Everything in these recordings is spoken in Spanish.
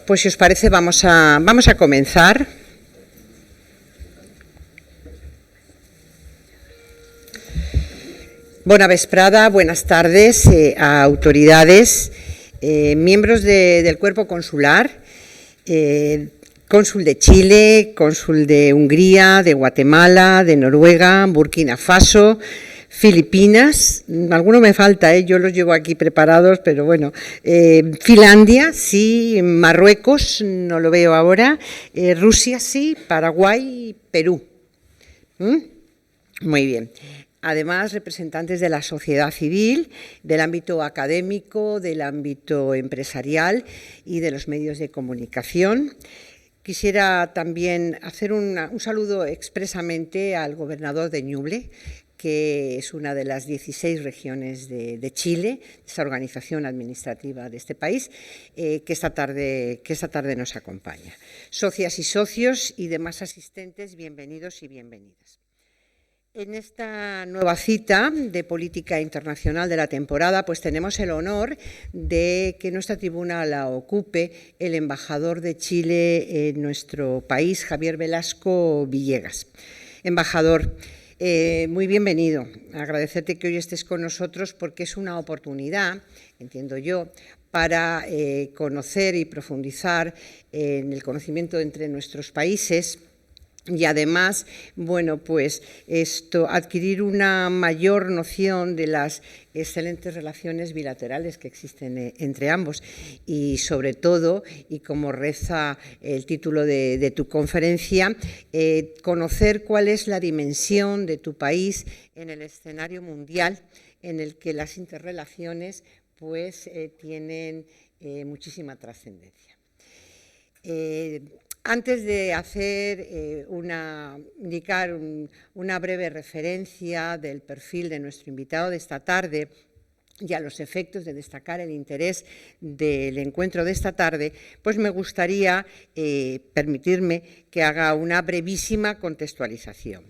Pues si os parece vamos a comenzar. Bona vesprada, buenas tardes a autoridades, miembros del cuerpo consular, cónsul de Chile, cónsul de Hungría, de Guatemala, de Noruega, Burkina Faso, Filipinas, alguno me falta, yo los llevo aquí preparados, pero bueno, Finlandia, sí, Marruecos, no lo veo ahora, Rusia, sí, Paraguay, Perú. Muy bien. Además, representantes de la sociedad civil, del ámbito académico, del ámbito empresarial y de los medios de comunicación. Quisiera también hacer un saludo expresamente al gobernador de Ñuble, que es una de las 16 regiones de Chile, esa organización administrativa de este país, que esta tarde nos acompaña. Socias y socios y demás asistentes, bienvenidos y bienvenidas. En esta nueva cita de política internacional de la temporada, pues tenemos el honor de que nuestra tribuna la ocupe el embajador de Chile en nuestro país, Javier Velasco Villegas. Embajador, muy bienvenido. Agradecerte que hoy estés con nosotros porque es una oportunidad, entiendo yo, para conocer y profundizar en el conocimiento entre nuestros países. Y además, bueno, pues adquirir una mayor noción de las excelentes relaciones bilaterales que existen entre ambos y sobre todo, y como reza el título de tu conferencia, conocer cuál es la dimensión de tu país en el escenario mundial en el que las interrelaciones pues tienen muchísima trascendencia. Antes de indicar una breve referencia del perfil de nuestro invitado de esta tarde y a los efectos de destacar el interés del encuentro de esta tarde, pues me gustaría permitirme que haga una brevísima contextualización.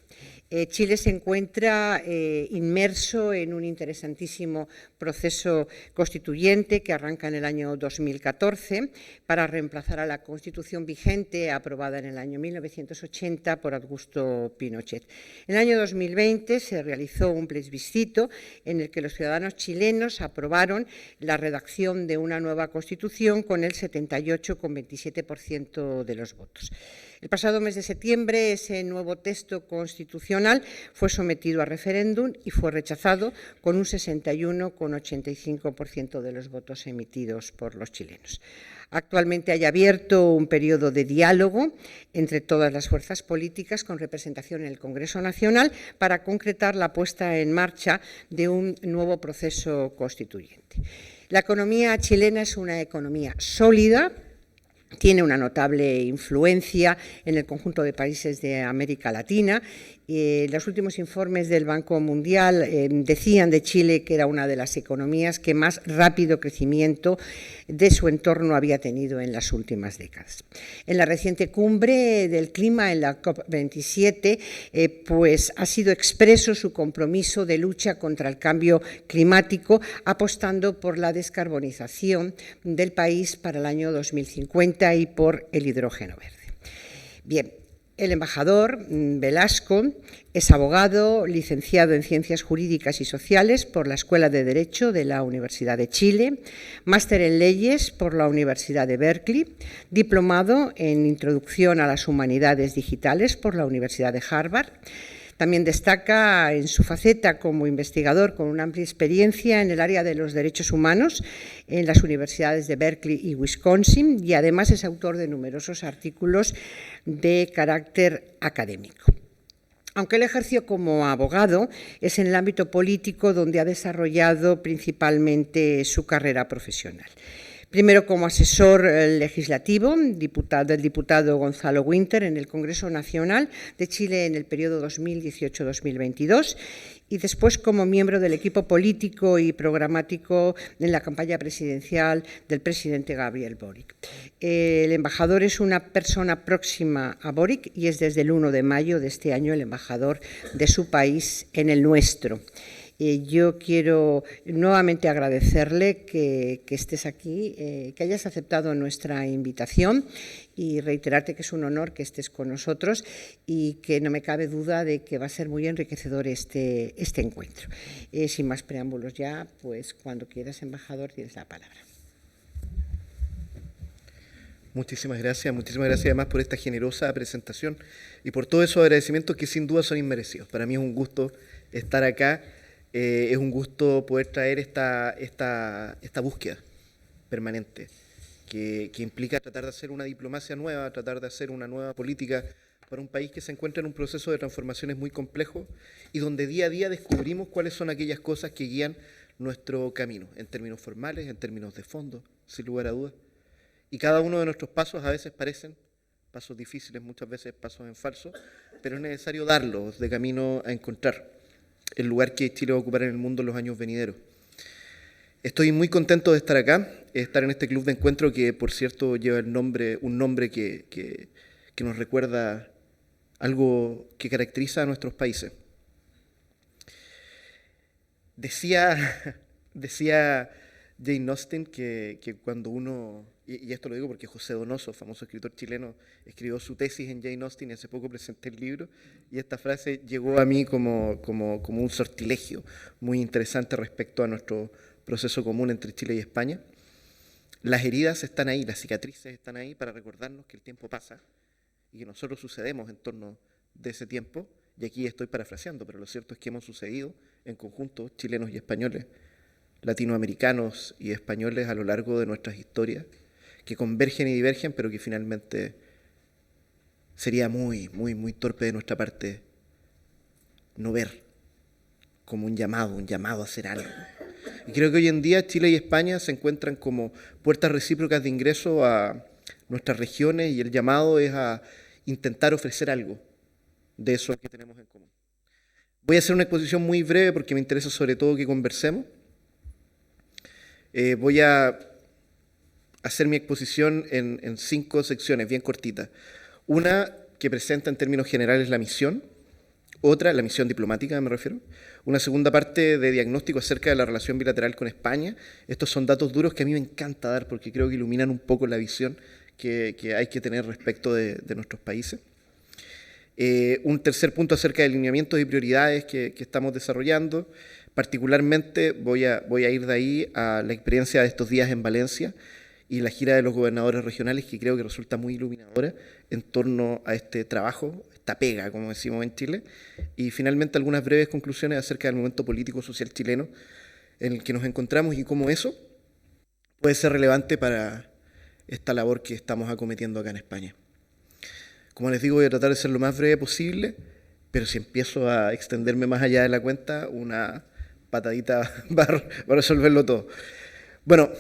Chile se encuentra inmerso en un interesantísimo proceso constituyente que arranca en el año 2014 para reemplazar a la Constitución vigente aprobada en el año 1980 por Augusto Pinochet. En el año 2020 se realizó un plebiscito en el que los ciudadanos chilenos aprobaron la redacción de una nueva Constitución con el 78,27% de los votos. El pasado mes de septiembre ese nuevo texto constitucional fue sometido a referéndum y fue rechazado con un 61,85% de los votos emitidos por los chilenos. Actualmente hay abierto un periodo de diálogo entre todas las fuerzas políticas con representación en el Congreso Nacional para concretar la puesta en marcha de un nuevo proceso constituyente. La economía chilena es una economía sólida, tiene una notable influencia en el conjunto de países de América Latina. Los últimos informes del Banco Mundial decían de Chile que era una de las economías que más rápido crecimiento de su entorno había tenido en las últimas décadas. En la reciente cumbre del clima, en la COP27, pues ha sido expreso su compromiso de lucha contra el cambio climático, apostando por la descarbonización del país para el año 2050 y por el hidrógeno verde. Bien. El embajador Velasco es abogado, licenciado en Ciencias Jurídicas y Sociales por la Escuela de Derecho de la Universidad de Chile, máster en Leyes por la Universidad de Berkeley, diplomado en Introducción a las Humanidades Digitales por la Universidad de Harvard. También destaca en su faceta como investigador con una amplia experiencia en el área de los derechos humanos en las universidades de Berkeley y Wisconsin y además es autor de numerosos artículos de carácter académico. Aunque él ejerció como abogado, es en el ámbito político donde ha desarrollado principalmente su carrera profesional. Primero como asesor legislativo del diputado Gonzalo Winter en el Congreso Nacional de Chile en el periodo 2018-2022 y después como miembro del equipo político y programático en la campaña presidencial del presidente Gabriel Boric. El embajador es una persona próxima a Boric y es desde el 1 de mayo de este año el embajador de su país en el nuestro. Yo quiero nuevamente agradecerle que estés aquí, que hayas aceptado nuestra invitación y reiterarte que es un honor que estés con nosotros y que no me cabe duda de que va a ser muy enriquecedor este encuentro. Sin más preámbulos ya, pues cuando quieras, embajador, tienes la palabra. Muchísimas gracias además por esta generosa presentación y por todos esos agradecimientos que sin duda son inmerecidos. Para mí es un gusto estar acá, es un gusto poder traer esta búsqueda permanente que implica tratar de hacer una diplomacia nueva, tratar de hacer una nueva política para un país que se encuentra en un proceso de transformaciones muy complejo y donde día a día descubrimos cuáles son aquellas cosas que guían nuestro camino, en términos formales, en términos de fondo, sin lugar a dudas. Y cada uno de nuestros pasos a veces parecen pasos difíciles, muchas veces pasos en falso, pero es necesario darlos de camino a encontrar el lugar que Chile va a ocupar en el mundo en los años venideros. Estoy muy contento de estar acá, estar en este club de encuentro que, por cierto, lleva un nombre que nos recuerda algo que caracteriza a nuestros países. Decía Jane Austen que cuando uno, y esto lo digo porque José Donoso, famoso escritor chileno, escribió su tesis en Jane Austen y hace poco presenté el libro, y esta frase llegó a mí como un sortilegio muy interesante respecto a nuestro proceso común entre Chile y España. Las heridas están ahí, las cicatrices están ahí para recordarnos que el tiempo pasa y que nosotros sucedemos en torno de ese tiempo, y aquí estoy parafraseando, pero lo cierto es que hemos sucedido en conjunto, chilenos y españoles, latinoamericanos y españoles a lo largo de nuestras historias, que convergen y divergen, pero que finalmente sería muy torpe de nuestra parte no ver como un llamado a hacer algo. Y creo que hoy en día Chile y España se encuentran como puertas recíprocas de ingreso a nuestras regiones y el llamado es a intentar ofrecer algo de eso que tenemos en común. Voy a hacer una exposición muy breve porque me interesa sobre todo que conversemos. Voy a hacer mi exposición en 5 secciones bien cortitas. Una que presenta en términos generales la misión, otra, la misión diplomática me refiero, una segunda parte de diagnóstico acerca de la relación bilateral con España. Estos son datos duros que a mí me encanta dar porque creo que iluminan un poco la visión que hay que tener respecto de nuestros países. Un tercer punto acerca de alineamientos y prioridades que estamos desarrollando. Particularmente voy a ir de ahí a la experiencia de estos días en Valencia y la gira de los gobernadores regionales, que creo que resulta muy iluminadora en torno a este trabajo, esta pega, como decimos en Chile. Y finalmente algunas breves conclusiones acerca del momento político-social chileno en el que nos encontramos y cómo eso puede ser relevante para esta labor que estamos acometiendo acá en España. Como les digo, voy a tratar de ser lo más breve posible, pero si empiezo a extenderme más allá de la cuenta, una patadita va a resolverlo todo. Bueno,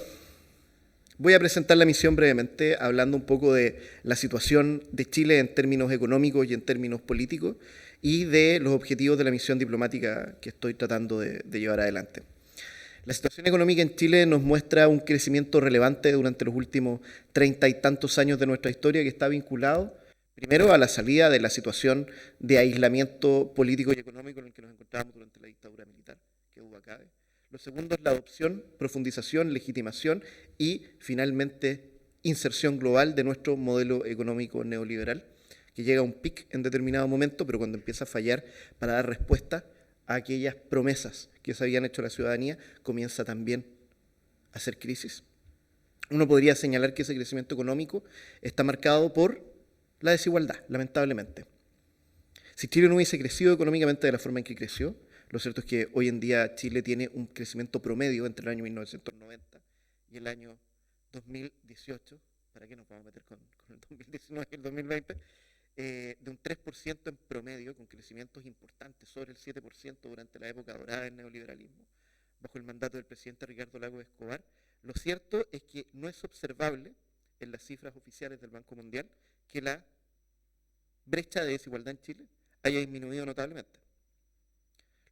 voy a presentar la misión brevemente, hablando un poco de la situación de Chile en términos económicos y en términos políticos, y de los objetivos de la misión diplomática que estoy tratando de llevar adelante. La situación económica en Chile nos muestra un crecimiento relevante durante los últimos 30 y tantos años de nuestra historia que está vinculado, primero, a la salida de la situación de aislamiento político y económico en el que nos encontrábamos durante la dictadura militar, que duda cabe. Lo segundo es la adopción, profundización, legitimación y, finalmente, inserción global de nuestro modelo económico neoliberal, que llega a un pic en determinado momento, pero cuando empieza a fallar para dar respuesta a aquellas promesas que se habían hecho a la ciudadanía, comienza también a hacer crisis. Uno podría señalar que ese crecimiento económico está marcado por la desigualdad, lamentablemente. Si Chile no hubiese crecido económicamente de la forma en que creció, lo cierto es que hoy en día Chile tiene un crecimiento promedio entre el año 1990 y el año 2018, ¿para qué nos vamos a meter con el 2019 y el 2020? De un 3% en promedio, con crecimientos importantes, sobre el 7% durante la época dorada del neoliberalismo, bajo el mandato del presidente Ricardo Lagos Escobar. Lo cierto es que no es observable en las cifras oficiales del Banco Mundial que la brecha de desigualdad en Chile haya disminuido notablemente.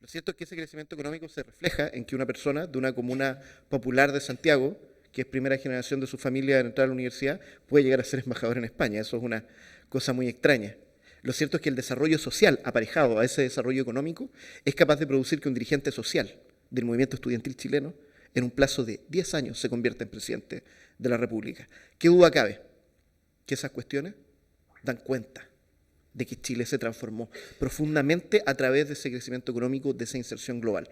Lo cierto es que ese crecimiento económico se refleja en que una persona de una comuna popular de Santiago, que es primera generación de su familia en entrar a la universidad, puede llegar a ser embajador en España. Eso es una cosa muy extraña. Lo cierto es que el desarrollo social aparejado a ese desarrollo económico es capaz de producir que un dirigente social del movimiento estudiantil chileno, en un plazo de 10 años se convierte en presidente de la República. ¿Qué duda cabe? Que esas cuestiones dan cuenta de que Chile se transformó profundamente a través de ese crecimiento económico, de esa inserción global.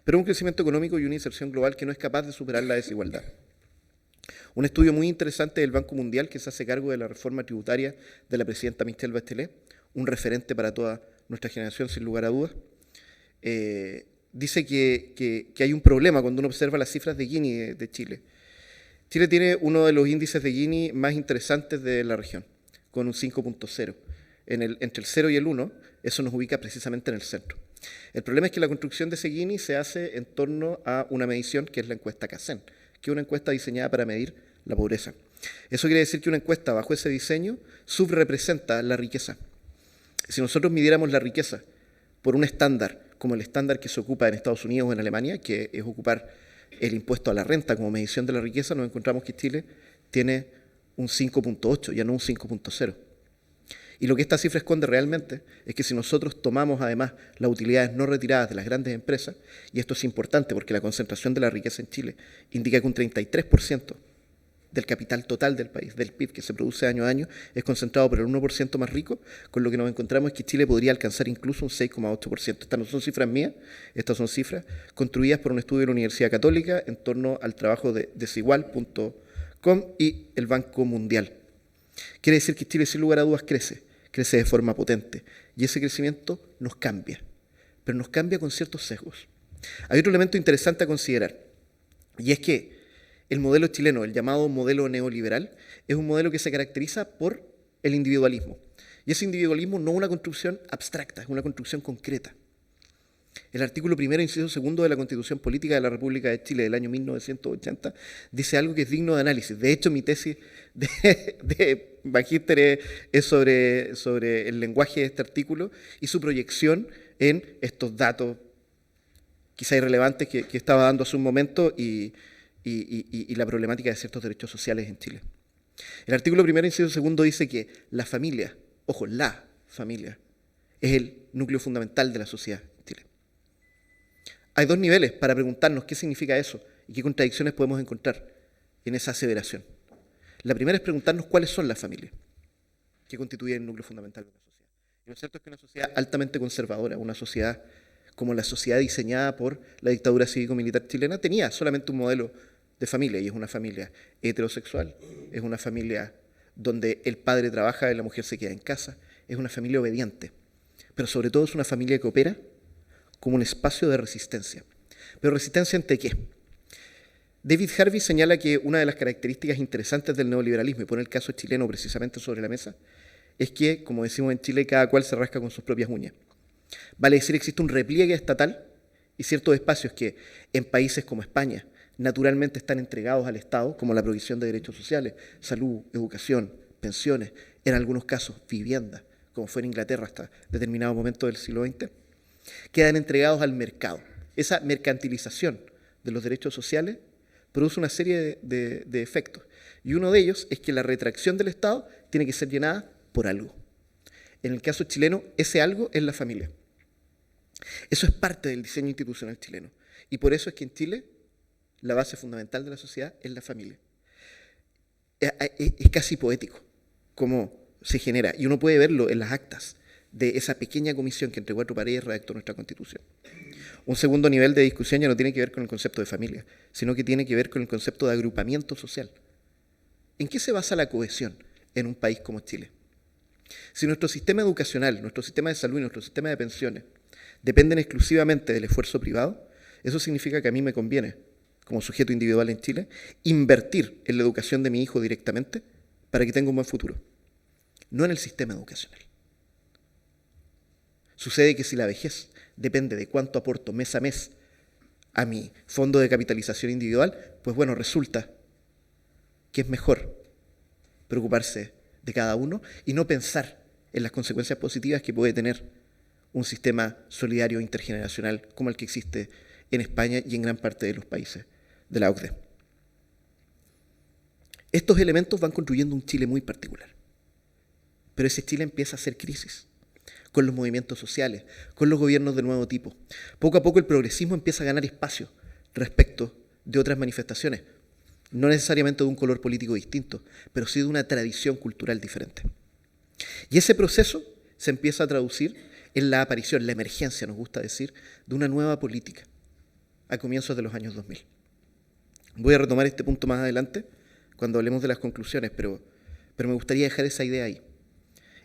Pero un crecimiento económico y una inserción global que no es capaz de superar la desigualdad. Un estudio muy interesante del Banco Mundial, que se hace cargo de la reforma tributaria de la presidenta Michelle Bachelet, un referente para toda nuestra generación, sin lugar a dudas, dice que hay un problema cuando uno observa las cifras de Gini de Chile. Chile tiene uno de los índices de Gini más interesantes de la región, con un 5.0. Entre el 0 y el 1, eso nos ubica precisamente en el centro. El problema es que la construcción de ese Gini se hace en torno a una medición que es la encuesta CACEN, que es una encuesta diseñada para medir la pobreza. Eso quiere decir que una encuesta bajo ese diseño subrepresenta la riqueza. Si nosotros midiéramos la riqueza por un estándar, como el estándar que se ocupa en Estados Unidos o en Alemania, que es ocupar el impuesto a la renta como medición de la riqueza, nos encontramos que Chile tiene un 5.8, ya no un 5.0. Y lo que esta cifra esconde realmente es que si nosotros tomamos además las utilidades no retiradas de las grandes empresas, y esto es importante porque la concentración de la riqueza en Chile indica que un 33% del capital total del país, del PIB que se produce año a año, es concentrado por el 1% más rico, con lo que nos encontramos es que Chile podría alcanzar incluso un 6,8%. Estas no son cifras mías, estas son cifras construidas por un estudio de la Universidad Católica en torno al trabajo de desigual.com y el Banco Mundial. Quiere decir que Chile, sin lugar a dudas, crece de forma potente, y ese crecimiento nos cambia, pero nos cambia con ciertos sesgos. Hay otro elemento interesante a considerar, y es que el modelo chileno, el llamado modelo neoliberal, es un modelo que se caracteriza por el individualismo. Y ese individualismo no es una construcción abstracta, es una construcción concreta. El artículo 1, inciso 2 de la Constitución Política de la República de Chile del año 1980 dice algo que es digno de análisis. De hecho, mi tesis de magíster es sobre el lenguaje de este artículo y su proyección en estos datos quizá irrelevantes que estaba dando hace un momento y la problemática de ciertos derechos sociales en Chile. El artículo 1, inciso 2 dice que la familia, ojo, la familia, es el núcleo fundamental de la sociedad en Chile. Hay dos niveles para preguntarnos qué significa eso y qué contradicciones podemos encontrar en esa aseveración. La primera es preguntarnos cuáles son las familias que constituyen el núcleo fundamental de la sociedad. Y lo cierto es que una sociedad altamente conservadora, una sociedad como la sociedad diseñada por la dictadura cívico-militar chilena, tenía solamente un modelo de familia, y es una familia heterosexual, es una familia donde el padre trabaja y la mujer se queda en casa, es una familia obediente, pero sobre todo es una familia que opera como un espacio de resistencia. ¿Pero resistencia ante qué? David Harvey señala que una de las características interesantes del neoliberalismo, y pone el caso chileno precisamente sobre la mesa, es que, como decimos en Chile, cada cual se rasca con sus propias uñas. Vale decir, existe un repliegue estatal y ciertos espacios que en países como España naturalmente están entregados al Estado, como la provisión de derechos sociales, salud, educación, pensiones, en algunos casos vivienda, como fue en Inglaterra hasta determinado momento del siglo XX, quedan entregados al mercado. Esa mercantilización de los derechos sociales produce una serie de efectos. Y uno de ellos es que la retracción del Estado tiene que ser llenada por algo. En el caso chileno, ese algo es la familia. Eso es parte del diseño institucional chileno. Y por eso es que en Chile la base fundamental de la sociedad es la familia. Es casi poético cómo se genera. Y uno puede verlo en las actas de esa pequeña comisión que entre cuatro paredes redactó nuestra Constitución. Un segundo nivel de discusión ya no tiene que ver con el concepto de familia, sino que tiene que ver con el concepto de agrupamiento social. ¿En qué se basa la cohesión en un país como Chile? Si nuestro sistema educacional, nuestro sistema de salud y nuestro sistema de pensiones dependen exclusivamente del esfuerzo privado, eso significa que a mí me conviene, como sujeto individual en Chile, invertir en la educación de mi hijo directamente para que tenga un buen futuro, no en el sistema educacional. Sucede que si la vejez depende de cuánto aporto mes a mes a mi fondo de capitalización individual, pues bueno, resulta que es mejor preocuparse de cada uno y no pensar en las consecuencias positivas que puede tener un sistema solidario intergeneracional como el que existe en España y en gran parte de los países de la OCDE. Estos elementos van construyendo un Chile muy particular, pero ese Chile empieza a hacer crisis con los movimientos sociales, con los gobiernos de nuevo tipo. Poco a poco el progresismo empieza a ganar espacio respecto de otras manifestaciones, no necesariamente de un color político distinto, pero sí de una tradición cultural diferente. Y ese proceso se empieza a traducir en la aparición, la emergencia, nos gusta decir, de una nueva política a comienzos de los años 2000. Voy a retomar este punto más adelante, cuando hablemos de las conclusiones, pero me gustaría dejar esa idea ahí.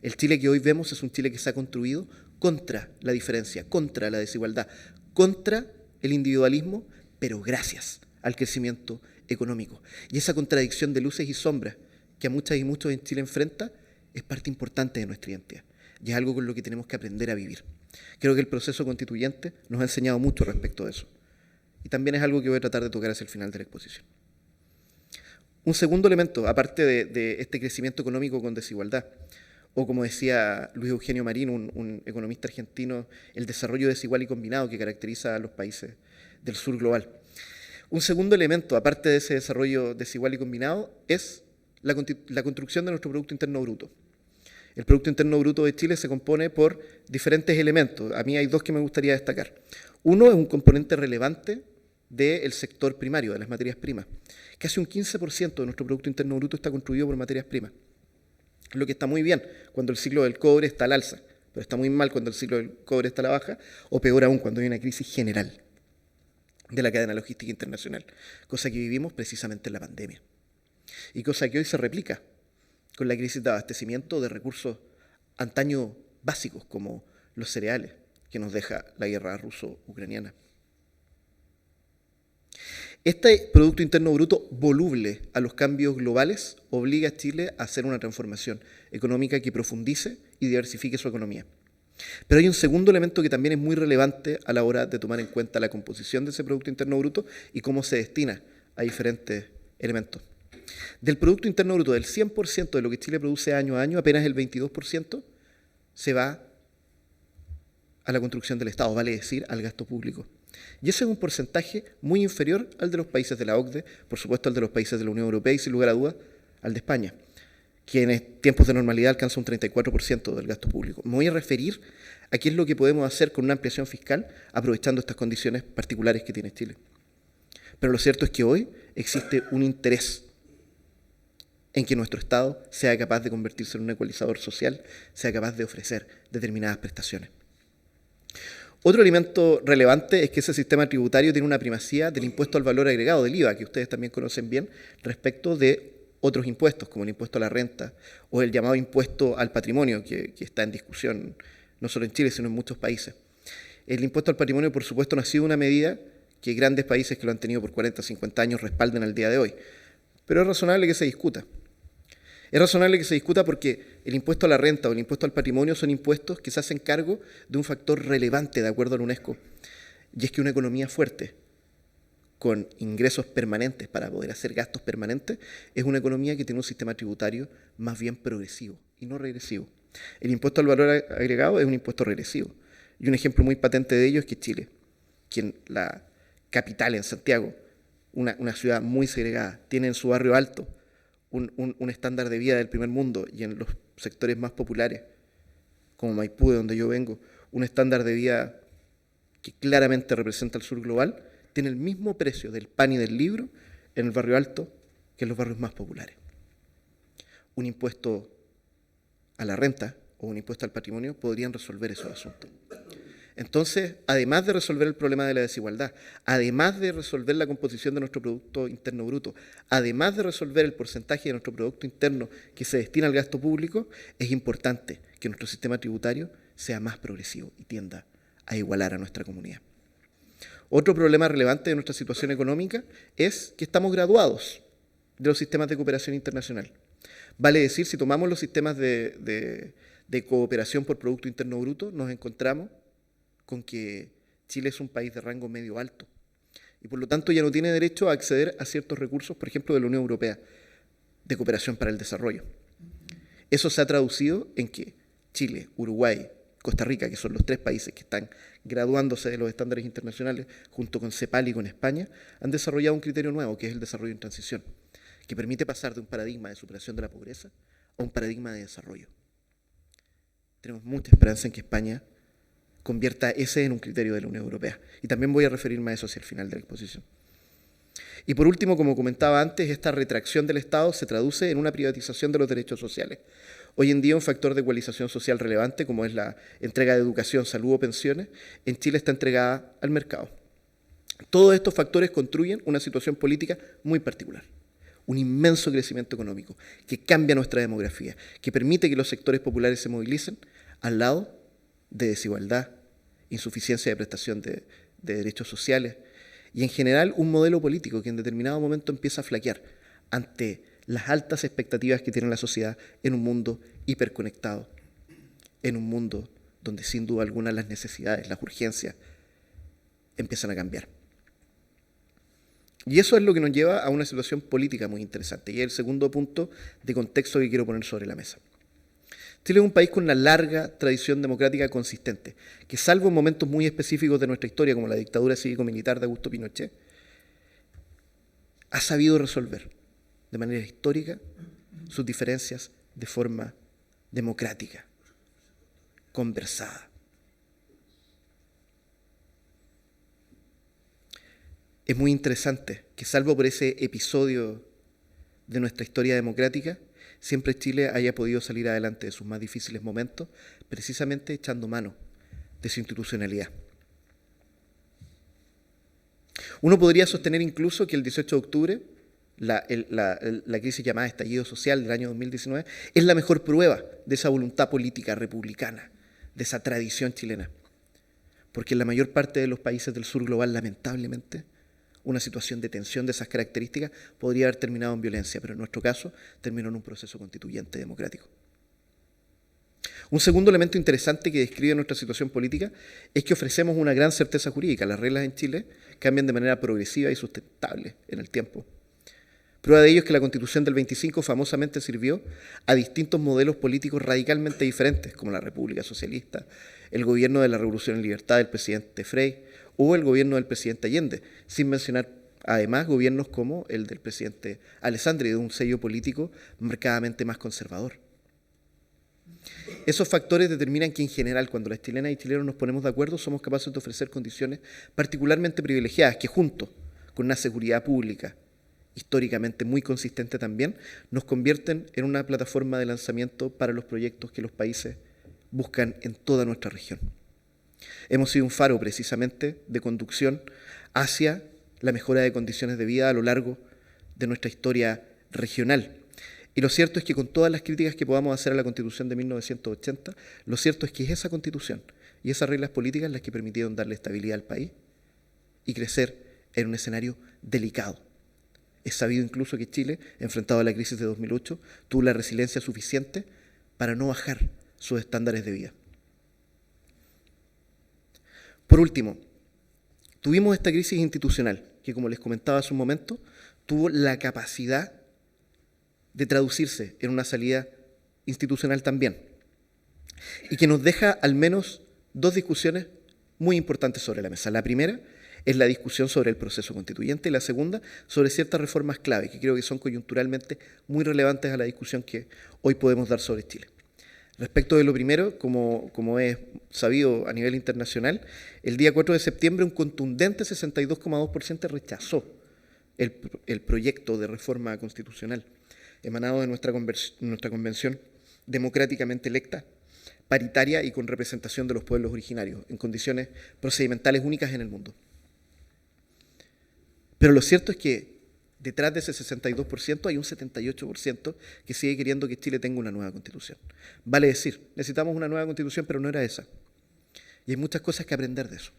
El Chile que hoy vemos es un Chile que se ha construido contra la diferencia, contra la desigualdad, contra el individualismo, pero gracias al crecimiento económico. Y esa contradicción de luces y sombras que a muchas y muchos en Chile enfrenta es parte importante de nuestra identidad. Y es algo con lo que tenemos que aprender a vivir. Creo que el proceso constituyente nos ha enseñado mucho respecto de eso. Y también es algo que voy a tratar de tocar hacia el final de la exposición. Un segundo elemento, aparte de este crecimiento económico con desigualdad, o como decía Luis Eugenio Marín, un economista argentino, el desarrollo desigual y combinado que caracteriza a los países del sur global. Un segundo elemento, aparte de ese desarrollo desigual y combinado, es la construcción de nuestro Producto Interno Bruto. El Producto Interno Bruto de Chile se compone por diferentes elementos. A mí hay dos que me gustaría destacar. Uno es un componente relevante del sector primario, de las materias primas. Casi un 15% de nuestro Producto Interno Bruto está construido por materias primas. Lo que está muy bien cuando el ciclo del cobre está al alza, pero está muy mal cuando el ciclo del cobre está a la baja, o peor aún cuando hay una crisis general de la cadena logística internacional, cosa que vivimos precisamente en la pandemia. Y cosa que hoy se replica con la crisis de abastecimiento de recursos antaño básicos como los cereales que nos deja la guerra ruso-ucraniana. Este Producto Interno Bruto voluble a los cambios globales obliga a Chile a hacer una transformación económica que profundice y diversifique su economía. Pero hay un segundo elemento que también es muy relevante a la hora de tomar en cuenta la composición de ese Producto Interno Bruto y cómo se destina a diferentes elementos. Del Producto Interno Bruto, del 100% de lo que Chile produce año a año, apenas el 22% se va a la construcción del Estado, vale decir, al gasto público. Y ese es un porcentaje muy inferior al de los países de la OCDE, por supuesto al de los países de la Unión Europea y sin lugar a dudas al de España, que en tiempos de normalidad alcanza un 34% del gasto público. Me voy a referir a qué es lo que podemos hacer con una ampliación fiscal aprovechando estas condiciones particulares que tiene Chile. Pero lo cierto es que hoy existe un interés en que nuestro Estado sea capaz de convertirse en un ecualizador social, sea capaz de ofrecer determinadas prestaciones. Otro elemento relevante es que ese sistema tributario tiene una primacía del impuesto al valor agregado, del IVA, que ustedes también conocen bien, respecto de otros impuestos, como el impuesto a la renta o el llamado impuesto al patrimonio, que está en discusión no solo en Chile, sino en muchos países. El impuesto al patrimonio, por supuesto, no ha sido una medida que grandes países que lo han tenido por 40, 50 años respalden al día de hoy, pero es razonable que se discuta. Es razonable que se discuta porque el impuesto a la renta o el impuesto al patrimonio son impuestos que se hacen cargo de un factor relevante de acuerdo a la UNESCO, y es que una economía fuerte, con ingresos permanentes para poder hacer gastos permanentes, es una economía que tiene un sistema tributario más bien progresivo y no regresivo. El impuesto al valor agregado es un impuesto regresivo, y un ejemplo muy patente de ello es que Chile, que en la capital, en Santiago, una ciudad muy segregada, tiene en su barrio alto un estándar de vida del primer mundo y en los sectores más populares, como Maipú, de donde yo vengo, un estándar de vida que claramente representa el sur global, tiene el mismo precio del pan y del libro en el barrio alto que en los barrios más populares. Un impuesto a la renta o un impuesto al patrimonio podrían resolver esos asuntos. Entonces, además de resolver el problema de la desigualdad, además de resolver la composición de nuestro Producto Interno Bruto, además de resolver el porcentaje de nuestro Producto Interno que se destina al gasto público, es importante que nuestro sistema tributario sea más progresivo y tienda a igualar a nuestra comunidad. Otro problema relevante de nuestra situación económica es que estamos graduados de los sistemas de cooperación internacional. Vale decir, si tomamos los sistemas de cooperación por Producto Interno Bruto, nos encontramos con que Chile es un país de rango medio alto y por lo tanto ya no tiene derecho a acceder a ciertos recursos, por ejemplo, de la Unión Europea, de cooperación para el desarrollo. Eso se ha traducido en que Chile, Uruguay, Costa Rica, que son los tres países que están graduándose de los estándares internacionales, junto con CEPAL y con España, han desarrollado un criterio nuevo, que es el desarrollo en transición, que permite pasar de un paradigma de superación de la pobreza a un paradigma de desarrollo. tenemos mucha esperanza en que España convierta ese en un criterio de la Unión Europea. Y también voy a referirme a eso hacia el final de la exposición. Y por último, como comentaba antes, esta retracción del Estado se traduce en una privatización de los derechos sociales. Hoy en día un factor de ecualización social relevante, como es la entrega de educación, salud o pensiones, en Chile está entregada al mercado. Todos estos factores construyen una situación política muy particular. Un inmenso crecimiento económico que cambia nuestra demografía, que permite que los sectores populares se movilicen al lado de desigualdad, insuficiencia de prestación de derechos sociales y en general un modelo político que en determinado momento empieza a flaquear ante las altas expectativas que tiene la sociedad en un mundo hiperconectado, en un mundo donde sin duda alguna las necesidades, las urgencias empiezan a cambiar. Y eso es lo que nos lleva a una situación política muy interesante, y es el segundo punto de contexto que quiero poner sobre la mesa. Chile es un país con una larga tradición democrática consistente, que salvo en momentos muy específicos de nuestra historia, como la dictadura cívico-militar de Augusto Pinochet, ha sabido resolver de manera histórica sus diferencias de forma democrática, conversada. Es muy interesante que, salvo por ese episodio de nuestra historia democrática, siempre Chile haya podido salir adelante de sus más difíciles momentos, precisamente echando mano de su institucionalidad. Uno podría sostener incluso que el 18 de octubre, la crisis llamada estallido social del año 2019, es la mejor prueba de esa voluntad política republicana, de esa tradición chilena. Porque en la mayor parte de los países del sur global, lamentablemente, una situación de tensión de esas características podría haber terminado en violencia, pero en nuestro caso terminó en un proceso constituyente democrático. Un segundo elemento interesante que describe nuestra situación política es que ofrecemos una gran certeza jurídica. Las reglas en Chile cambian de manera progresiva y sustentable en el tiempo. Prueba de ello es que la Constitución del 25 famosamente sirvió a distintos modelos políticos radicalmente diferentes, como la República Socialista, el gobierno de la Revolución en Libertad del presidente Frei o el gobierno del presidente Allende, sin mencionar además gobiernos como el del presidente Alessandri, de un sello político marcadamente más conservador. Esos factores determinan que en general, cuando las chilenas y chilenos nos ponemos de acuerdo, somos capaces de ofrecer condiciones particularmente privilegiadas que, junto con una seguridad pública históricamente muy consistente también, nos convierten en una plataforma de lanzamiento para los proyectos que los países buscan en toda nuestra región. Hemos sido un faro precisamente de conducción hacia la mejora de condiciones de vida a lo largo de nuestra historia regional. Y lo cierto es que con todas las críticas que podamos hacer a la Constitución de 1980, lo cierto es que es esa Constitución y esas reglas políticas las que permitieron darle estabilidad al país y crecer en un escenario delicado. Es sabido incluso que Chile, enfrentado a la crisis de 2008, tuvo la resiliencia suficiente para no bajar sus estándares de vida. Por último, tuvimos esta crisis institucional que, como les comentaba hace un momento, tuvo la capacidad de traducirse en una salida institucional también, y que nos deja al menos dos discusiones muy importantes sobre la mesa. La primera es la discusión sobre el proceso constituyente y la segunda sobre ciertas reformas clave que creo que son coyunturalmente muy relevantes a la discusión que hoy podemos dar sobre Chile. Respecto de lo primero, como es sabido a nivel internacional, el día 4 de septiembre un contundente 62,2% rechazó el proyecto de reforma constitucional emanado de nuestra convención democráticamente electa, paritaria y con representación de los pueblos originarios, en condiciones procedimentales únicas en el mundo. Pero lo cierto es que detrás de ese 62% hay un 78% que sigue queriendo que Chile tenga una nueva constitución. Vale decir, necesitamos una nueva constitución, pero no era esa. Y hay muchas cosas que aprender de eso.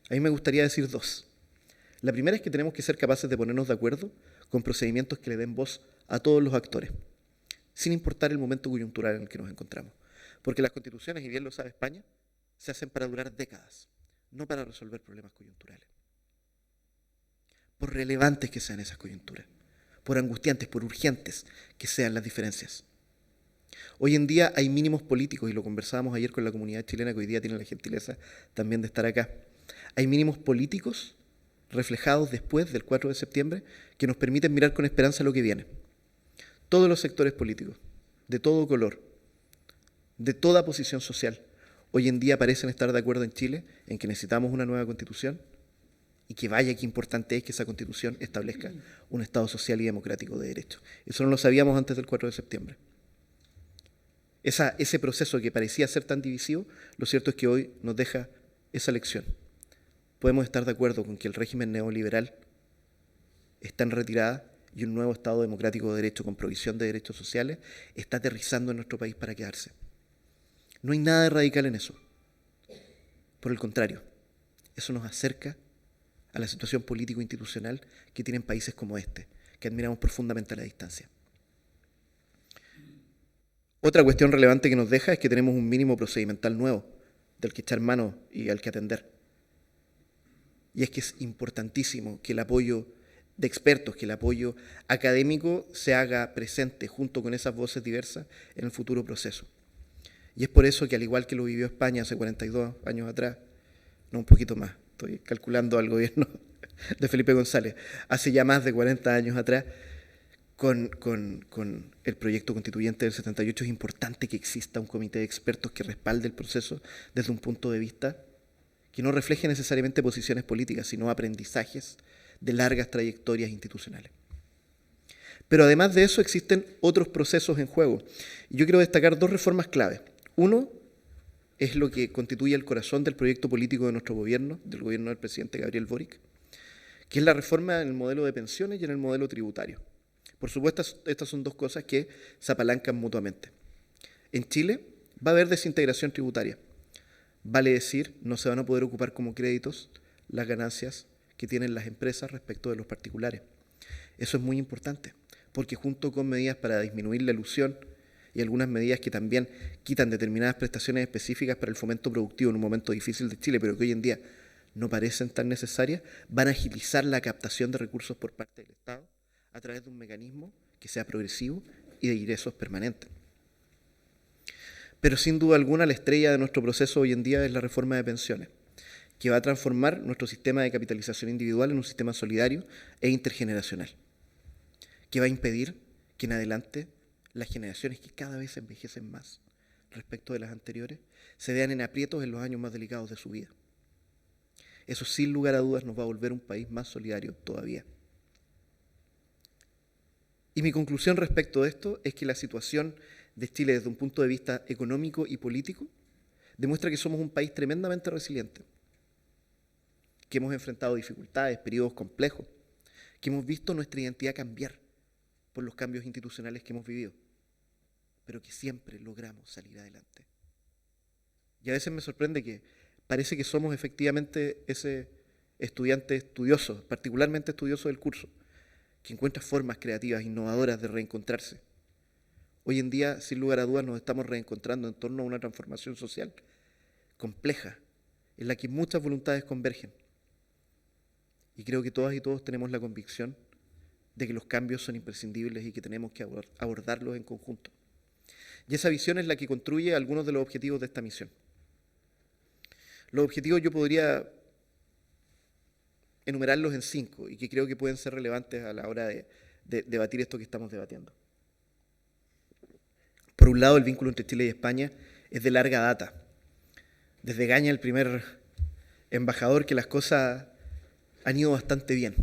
A mí me gustaría decir dos. La primera es que tenemos que ser capaces de ponernos de acuerdo con procedimientos que le den voz a todos los actores, sin importar el momento coyuntural en el que nos encontramos. Porque las constituciones, y bien lo sabe España, se hacen para durar décadas, no para resolver problemas coyunturales. Por relevantes que sean esas coyunturas, por angustiantes, por urgentes que sean las diferencias. Hoy en día hay mínimos políticos, y lo conversábamos ayer con la comunidad chilena, que hoy día tiene la gentileza también de estar acá. Hay mínimos políticos reflejados después del 4 de septiembre que nos permiten mirar con esperanza lo que viene. Todos los sectores políticos, de todo color, de toda posición social, hoy en día parecen estar de acuerdo en Chile en que necesitamos una nueva constitución y que vaya qué importante es que esa constitución establezca un Estado social y democrático de derecho. Eso no lo sabíamos antes del 4 de septiembre. Ese proceso que parecía ser tan divisivo, lo cierto es que hoy nos deja esa lección. Podemos estar de acuerdo con que el régimen neoliberal está en retirada y un nuevo Estado democrático de derecho con provisión de derechos sociales está aterrizando en nuestro país para quedarse. No hay nada de radical en eso. Por el contrario, eso nos acerca a la situación político-institucional que tienen países como este, que admiramos profundamente a la distancia. Otra cuestión relevante que nos deja es que tenemos un mínimo procedimental nuevo del que echar mano y al que atender. Y es que es importantísimo que el apoyo de expertos, que el apoyo académico se haga presente junto con esas voces diversas en el futuro proceso. Y es por eso que, al igual que lo vivió España hace 42 años atrás, no, un poquito más, estoy calculando al gobierno de Felipe González, hace ya más de 40 años atrás, con el proyecto constituyente del 78, es importante que exista un comité de expertos que respalde el proceso desde un punto de vista que no refleje necesariamente posiciones políticas, sino aprendizajes de largas trayectorias institucionales. Pero además de eso existen otros procesos en juego. Y yo quiero destacar dos reformas clave. Uno es lo que constituye el corazón del proyecto político de nuestro gobierno, del gobierno del presidente Gabriel Boric, que es la reforma en el modelo de pensiones y en el modelo tributario. Por supuesto, estas son dos cosas que se apalancan mutuamente. En Chile va a haber desintegración tributaria. Vale decir, no se van a poder ocupar como créditos las ganancias que tienen las empresas respecto de los particulares. Eso es muy importante, porque junto con medidas para disminuir la elusión y algunas medidas que también quitan determinadas prestaciones específicas para el fomento productivo en un momento difícil de Chile, pero que hoy en día no parecen tan necesarias, van a agilizar la captación de recursos por parte del Estado a través de un mecanismo que sea progresivo y de ingresos permanentes. Pero sin duda alguna la estrella de nuestro proceso hoy en día es la reforma de pensiones, que va a transformar nuestro sistema de capitalización individual en un sistema solidario e intergeneracional, que va a impedir que en adelante las generaciones que cada vez envejecen más respecto de las anteriores se vean en aprietos en los años más delicados de su vida. Eso sin lugar a dudas nos va a volver un país más solidario todavía. Y mi conclusión respecto de esto es que la situación de Chile desde un punto de vista económico y político demuestra que somos un país tremendamente resiliente, que hemos enfrentado dificultades, periodos complejos, que hemos visto nuestra identidad cambiar por los cambios institucionales que hemos vivido, pero que siempre logramos salir adelante. Y a veces me sorprende que parece que somos efectivamente ese estudiante estudioso, particularmente estudioso del curso, que encuentra formas creativas, innovadoras de reencontrarse. Hoy en día, sin lugar a dudas, nos estamos reencontrando en torno a una transformación social compleja, en la que muchas voluntades convergen. Y creo que todas y todos tenemos la convicción de que los cambios son imprescindibles y que tenemos que abordarlos en conjunto. Y esa visión es la que construye algunos de los objetivos de esta misión. Los objetivos yo podría enumerarlos en 5 y que creo que pueden ser relevantes a la hora de debatir esto que estamos debatiendo. Por un lado, el vínculo entre Chile y España es de larga data. Desde Gaña, el primer embajador, que las cosas han ido bastante bien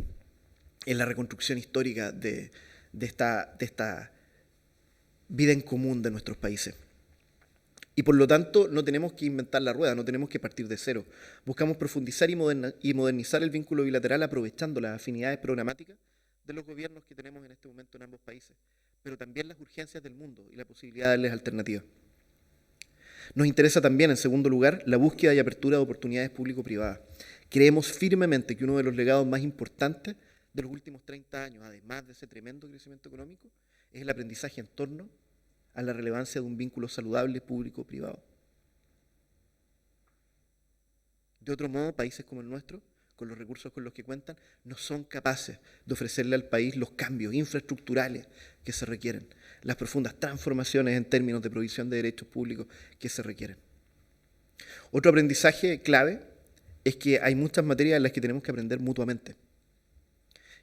en la reconstrucción histórica de esta vida en común de nuestros países. Y por lo tanto no tenemos que inventar la rueda, no tenemos que partir de cero. Buscamos profundizar y modernizar el vínculo bilateral aprovechando las afinidades programáticas de los gobiernos que tenemos en este momento en ambos países, pero también las urgencias del mundo y la posibilidad de darles alternativas. Nos interesa también, en segundo lugar, la búsqueda y apertura de oportunidades público-privadas. Creemos firmemente que uno de los legados más importantes de los últimos 30 años, además de ese tremendo crecimiento económico, es el aprendizaje en torno a la relevancia de un vínculo saludable público-privado. De otro modo, países como el nuestro, con los recursos con los que cuentan, no son capaces de ofrecerle al país los cambios infraestructurales que se requieren, las profundas transformaciones en términos de provisión de derechos públicos que se requieren. Otro aprendizaje clave es que hay muchas materias en las que tenemos que aprender mutuamente.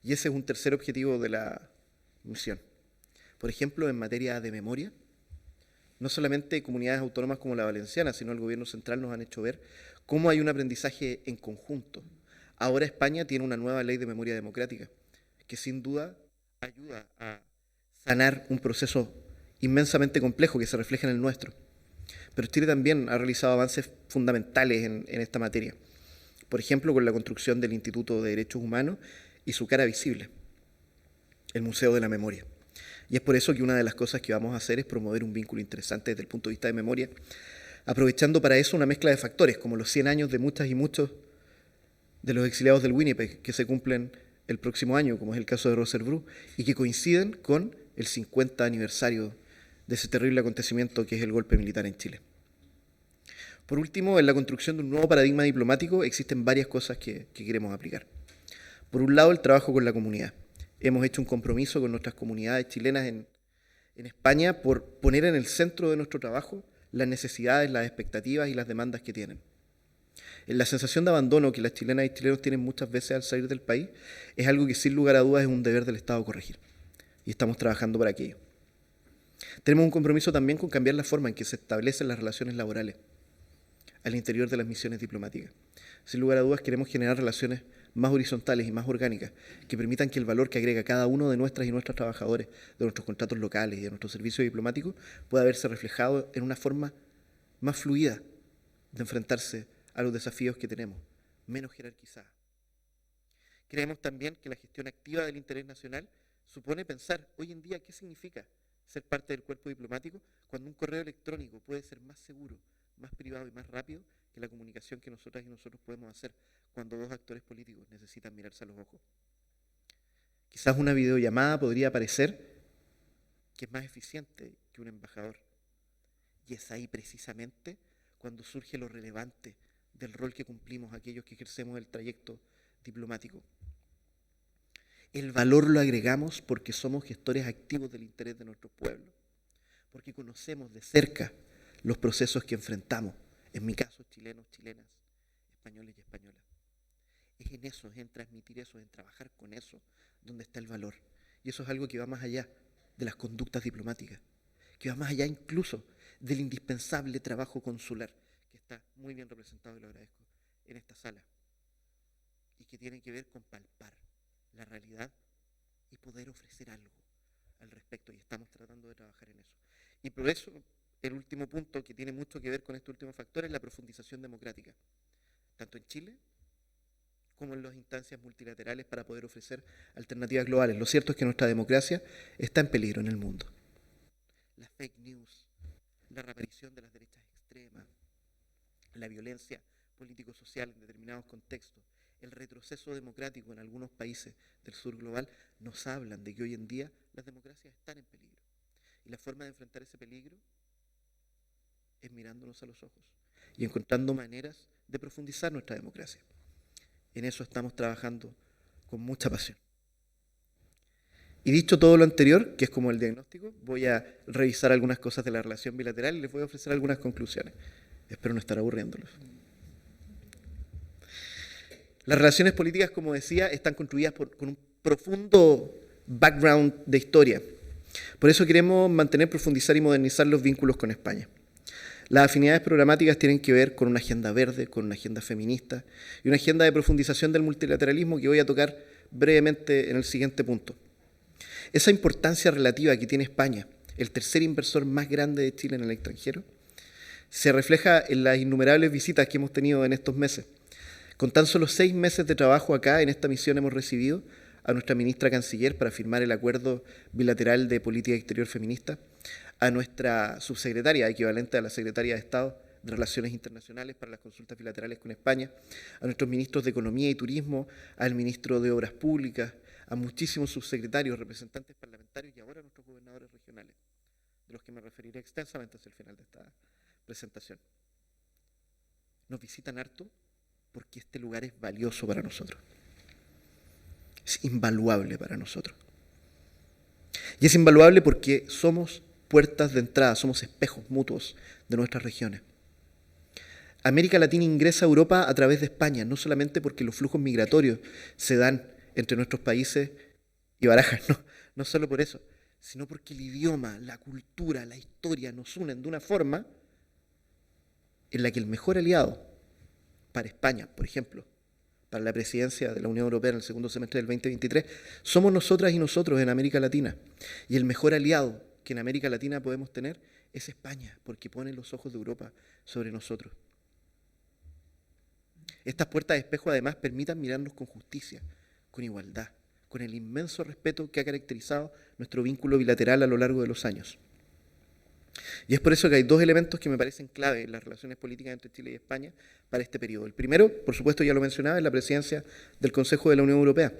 Y ese es un tercer objetivo de la misión. Por ejemplo, en materia de memoria, No solamente comunidades autónomas como la valenciana, sino el gobierno central nos han hecho ver cómo hay un aprendizaje en conjunto. Ahora España tiene una nueva ley de memoria democrática, que sin duda ayuda a sanar un proceso inmensamente complejo que se refleja en el nuestro. Pero Chile también ha realizado avances fundamentales en esta materia. Por ejemplo, con la construcción del Instituto de Derechos Humanos y su cara visible, el Museo de la Memoria. Y es por eso que una de las cosas que vamos a hacer es promover un vínculo interesante desde el punto de vista de memoria, aprovechando para eso una mezcla de factores, como los 100 años de muchas y muchos de los exiliados del Winnipeg, que se cumplen el próximo año, como es el caso de Roser Bru, y que coinciden con el 50 aniversario de ese terrible acontecimiento que es el golpe militar en Chile. Por último, en la construcción de un nuevo paradigma diplomático existen varias cosas que queremos aplicar. Por un lado, el trabajo con la comunidad. Hemos hecho un compromiso con nuestras comunidades chilenas en España por poner en el centro de nuestro trabajo las necesidades, las expectativas y las demandas que tienen. La sensación de abandono que las chilenas y chilenos tienen muchas veces al salir del país es algo que sin lugar a dudas es un deber del Estado corregir. Y estamos trabajando para aquello. Tenemos un compromiso también con cambiar la forma en que se establecen las relaciones laborales al interior de las misiones diplomáticas. Sin lugar a dudas queremos generar relaciones más horizontales y más orgánicas que permitan que el valor que agrega cada uno de nuestras y nuestros trabajadores, de nuestros contratos locales y de nuestros servicios diplomáticos, pueda verse reflejado en una forma más fluida de enfrentarse a los desafíos que tenemos, menos jerarquizada. Creemos también que la gestión activa del interés nacional supone pensar hoy en día qué significa ser parte del cuerpo diplomático cuando un correo electrónico puede ser más seguro, más privado y más rápido que la comunicación que nosotras y nosotros podemos hacer cuando dos actores políticos necesitan mirarse a los ojos. Quizás una videollamada podría parecer que es más eficiente que un embajador. Y es ahí precisamente cuando surge lo relevante del rol que cumplimos aquellos que ejercemos el trayecto diplomático. El valor lo agregamos porque somos gestores activos del interés de nuestros pueblos, porque conocemos de cerca los procesos que enfrentamos, en mi caso chilenos, chilenas, españoles y españolas. Es en eso, es en transmitir eso, en trabajar con eso, donde está el valor. Y eso es algo que va más allá de las conductas diplomáticas, que va más allá incluso del indispensable trabajo consular, que está muy bien representado, y lo agradezco, en esta sala, y que tiene que ver con palpar la realidad y poder ofrecer algo al respecto, y estamos tratando de trabajar en eso. Y por eso, el último punto que tiene mucho que ver con este último factor es la profundización democrática, tanto en Chile como en las instancias multilaterales para poder ofrecer alternativas globales. Lo cierto es que nuestra democracia está en peligro en el mundo. Las fake news, la reaparición de las derechas extremas, la violencia político-social en determinados contextos, el retroceso democrático en algunos países del sur global nos hablan de que hoy en día las democracias están en peligro. Y la forma de enfrentar ese peligro es mirándonos a los ojos y encontrando maneras de profundizar nuestra democracia. En eso estamos trabajando con mucha pasión. Y dicho todo lo anterior, que es como el diagnóstico, voy a revisar algunas cosas de la relación bilateral y les voy a ofrecer algunas conclusiones. Espero no estar aburriéndolos. Las relaciones políticas, como decía, están construidas con un profundo background de historia. Por eso queremos mantener, profundizar y modernizar los vínculos con España. Las afinidades programáticas tienen que ver con una agenda verde, con una agenda feminista y una agenda de profundización del multilateralismo que voy a tocar brevemente en el siguiente punto. Esa importancia relativa que tiene España, el tercer inversor más grande de Chile en el extranjero, se refleja en las innumerables visitas que hemos tenido en estos meses. Con tan solo 6 meses de trabajo acá, en esta misión hemos recibido a nuestra ministra canciller para firmar el acuerdo bilateral de política exterior feminista, a nuestra subsecretaria, equivalente a la secretaria de Estado de Relaciones Internacionales para las consultas bilaterales con España, a nuestros ministros de Economía y Turismo, al ministro de Obras Públicas, a muchísimos subsecretarios, representantes parlamentarios y ahora a nuestros gobernadores regionales, de los que me referiré extensamente hacia el final de esta presentación. Nos visitan harto porque este lugar es valioso para nosotros. Es invaluable para nosotros. Y es invaluable porque somos puertas de entrada, somos espejos mutuos de nuestras regiones. América Latina ingresa a Europa a través de España, no solamente porque los flujos migratorios se dan entre nuestros países y Barajas, no solo por eso, sino porque el idioma, la cultura, la historia nos unen de una forma en la que el mejor aliado para España, por ejemplo, para la presidencia de la Unión Europea en el segundo semestre del 2023, somos nosotras y nosotros en América Latina. Y el mejor aliado que en América Latina podemos tener es España, porque pone los ojos de Europa sobre nosotros. Estas puertas de espejo además permitan mirarnos con justicia, con igualdad, con el inmenso respeto que ha caracterizado nuestro vínculo bilateral a lo largo de los años. Y es por eso que hay dos elementos que me parecen clave en las relaciones políticas entre Chile y España para este periodo. El primero, por supuesto ya lo mencionaba, es la presidencia del Consejo de la Unión Europea.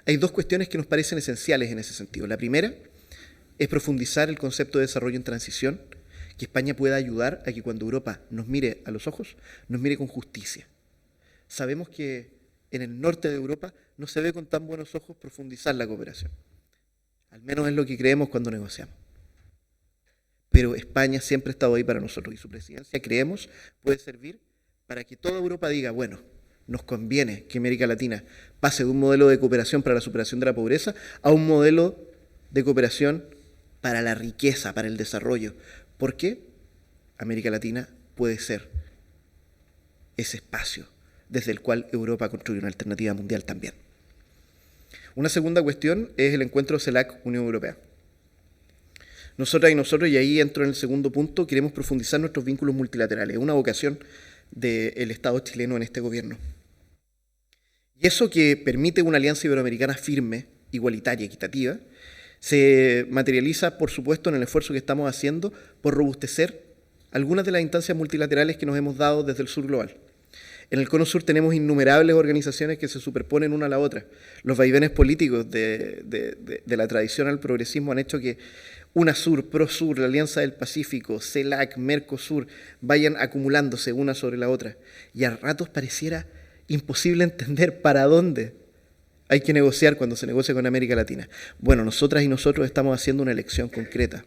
Hay dos cuestiones que nos parecen esenciales en ese sentido. La primera es profundizar el concepto de desarrollo en transición, que España pueda ayudar a que cuando Europa nos mire a los ojos, nos mire con justicia. Sabemos que en el norte de Europa no se ve con tan buenos ojos profundizar la cooperación. Al menos es lo que creemos cuando negociamos. Pero España siempre ha estado ahí para nosotros y su presidencia, creemos, puede servir para que toda Europa diga, bueno, nos conviene que América Latina pase de un modelo de cooperación para la superación de la pobreza a un modelo de cooperación para la riqueza, para el desarrollo. Porque América Latina puede ser ese espacio desde el cual Europa construye una alternativa mundial también. Una segunda cuestión es el encuentro CELAC-Unión Europea. Nosotras y nosotros, y ahí entro en el segundo punto, queremos profundizar nuestros vínculos multilaterales. Es una vocación del Estado chileno en este gobierno. Y eso que permite una alianza iberoamericana firme, igualitaria, equitativa, se materializa, por supuesto, en el esfuerzo que estamos haciendo por robustecer algunas de las instancias multilaterales que nos hemos dado desde el sur global. En el Cono Sur tenemos innumerables organizaciones que se superponen una a la otra. Los vaivenes políticos de la tradición al progresismo han hecho que UNASUR, PROSUR, la Alianza del Pacífico, CELAC, MERCOSUR, vayan acumulándose una sobre la otra. Y a ratos pareciera imposible entender para dónde hay que negociar cuando se negocia con América Latina. Bueno, nosotras y nosotros estamos haciendo una elección concreta.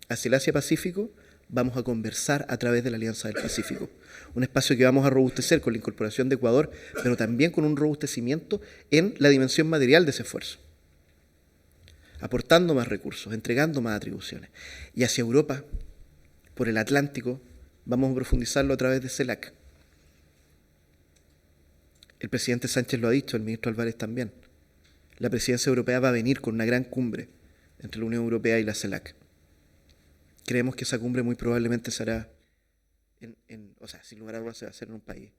Hacia el Asia-Pacífico vamos a conversar a través de la Alianza del Pacífico. Un espacio que vamos a robustecer con la incorporación de Ecuador, pero también con un robustecimiento en la dimensión material de ese esfuerzo. Aportando más recursos, entregando más atribuciones. Y hacia Europa, por el Atlántico, vamos a profundizarlo a través de CELAC. El presidente Sánchez lo ha dicho, el ministro Álvarez también. La presidencia europea va a venir con una gran cumbre entre la Unión Europea y la CELAC. Creemos que esa cumbre muy probablemente será, sin lugar a dudas se va a hacer en un país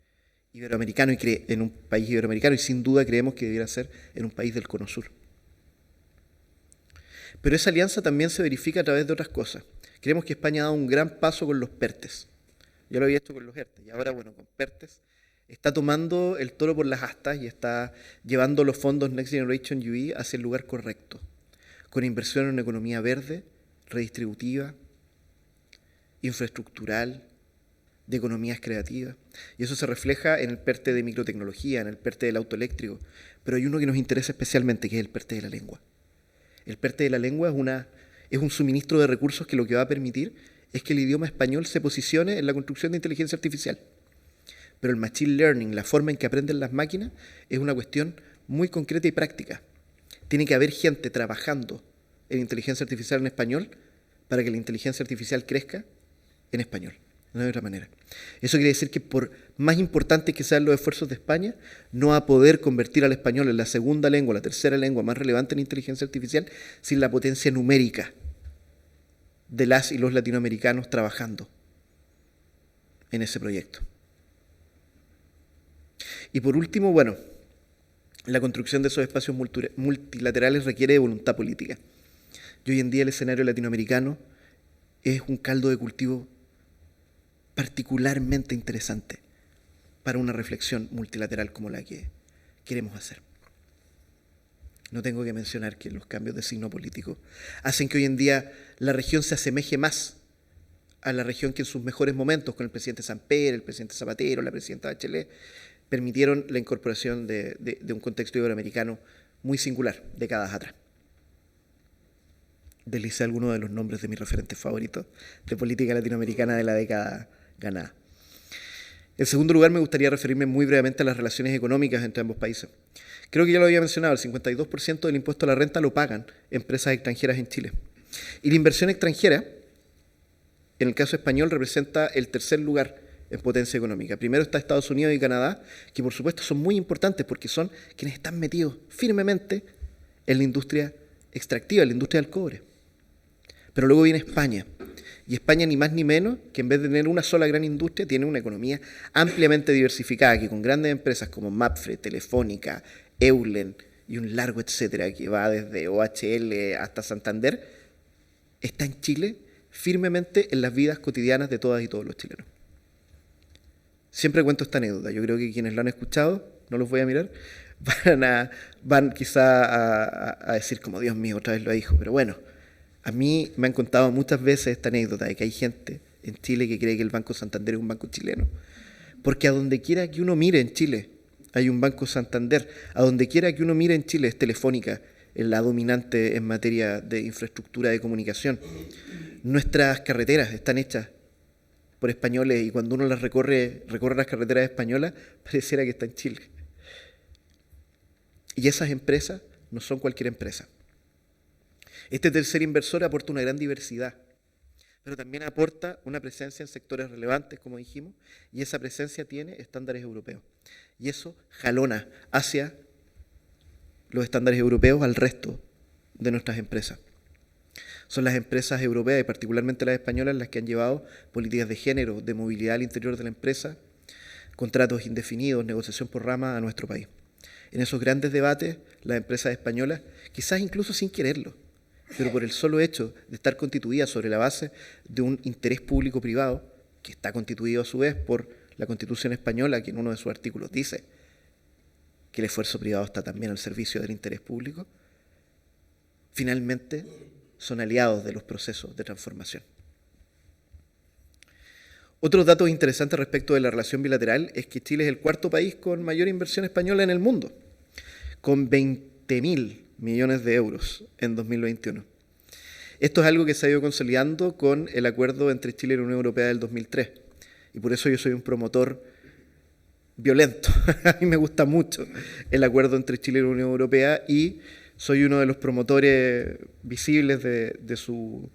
iberoamericano y sin duda creemos que debiera ser en un país del Cono Sur. Pero esa alianza también se verifica a través de otras cosas. Creemos que España ha dado un gran paso con los PERTES. Ya lo había hecho con los ERTE y ahora, bueno, con PERTES está tomando el toro por las astas y está llevando los fondos Next Generation UE hacia el lugar correcto, con inversión en una economía verde, redistributiva, infraestructural, de economías creativas. Y eso se refleja en el PERTE de microtecnología, en el PERTE del auto eléctrico. Pero hay uno que nos interesa especialmente, que es el PERTE de la lengua. El PERTE de la lengua es un suministro de recursos que lo que va a permitir es que el idioma español se posicione en la construcción de inteligencia artificial. Pero el machine learning, la forma en que aprenden las máquinas, es una cuestión muy concreta y práctica. Tiene que haber gente trabajando en inteligencia artificial en español para que la inteligencia artificial crezca en español. No hay otra manera. Eso quiere decir que por más importantes que sean los esfuerzos de España, no va a poder convertir al español en la segunda lengua, la tercera lengua más relevante en inteligencia artificial sin la potencia numérica de las y los latinoamericanos trabajando en ese proyecto. Y por último, bueno, la construcción de esos espacios multilaterales requiere de voluntad política. Y hoy en día el escenario latinoamericano es un caldo de cultivo particularmente interesante para una reflexión multilateral como la que queremos hacer. No tengo que mencionar que los cambios de signo político hacen que hoy en día la región se asemeje más a la región que en sus mejores momentos, con el presidente Samper, el presidente Zapatero, la presidenta Bachelet, permitieron la incorporación de un contexto iberoamericano muy singular, décadas atrás. Deslicé algunos de los nombres de mis referentes favoritos de política latinoamericana de la década ganada. En segundo lugar, me gustaría referirme muy brevemente a las relaciones económicas entre ambos países. Creo que ya lo había mencionado, el 52% del impuesto a la renta lo pagan empresas extranjeras en Chile. Y la inversión extranjera, en el caso español, representa el tercer lugar en potencia económica. Primero está Estados Unidos y Canadá, que por supuesto son muy importantes porque son quienes están metidos firmemente en la industria extractiva, en la industria del cobre. Pero luego viene España. Y España ni más ni menos que en vez de tener una sola gran industria, tiene una economía ampliamente diversificada, que con grandes empresas como Mapfre, Telefónica, Eulen y un largo etcétera, que va desde OHL hasta Santander, está en Chile firmemente en las vidas cotidianas de todas y todos los chilenos. Siempre cuento esta anécdota. Yo creo que quienes lo han escuchado, no los voy a mirar, van quizá a decir como, Dios mío, otra vez lo dijo. Pero bueno, a mí me han contado muchas veces esta anécdota de que hay gente en Chile que cree que el Banco Santander es un banco chileno. Porque a donde quiera que uno mire en Chile hay un Banco Santander. A donde quiera que uno mire en Chile es Telefónica, la dominante en materia de infraestructura de comunicación. Nuestras carreteras están hechas por españoles y cuando uno las recorre las carreteras españolas, pareciera que está en Chile. Y esas empresas no son cualquier empresa. Este tercer inversor aporta una gran diversidad, pero también aporta una presencia en sectores relevantes, como dijimos, y esa presencia tiene estándares europeos. Y eso jalona hacia los estándares europeos al resto de nuestras empresas. Son las empresas europeas y particularmente las españolas las que han llevado políticas de género, de movilidad al interior de la empresa, contratos indefinidos, negociación por rama a nuestro país. En esos grandes debates, las empresas españolas, quizás incluso sin quererlo, pero por el solo hecho de estar constituidas sobre la base de un interés público-privado, que está constituido a su vez por la Constitución española, que en uno de sus artículos dice que el esfuerzo privado está también al servicio del interés público, finalmente son aliados de los procesos de transformación. Otros datos interesantes respecto de la relación bilateral es que Chile es el cuarto país con mayor inversión española en el mundo, con 20.000 millones de euros en 2021. Esto es algo que se ha ido consolidando con el acuerdo entre Chile y la Unión Europea del 2003. Y por eso yo soy un promotor violento. A mí me gusta mucho el acuerdo entre Chile y la Unión Europea y soy uno de los promotores visibles de su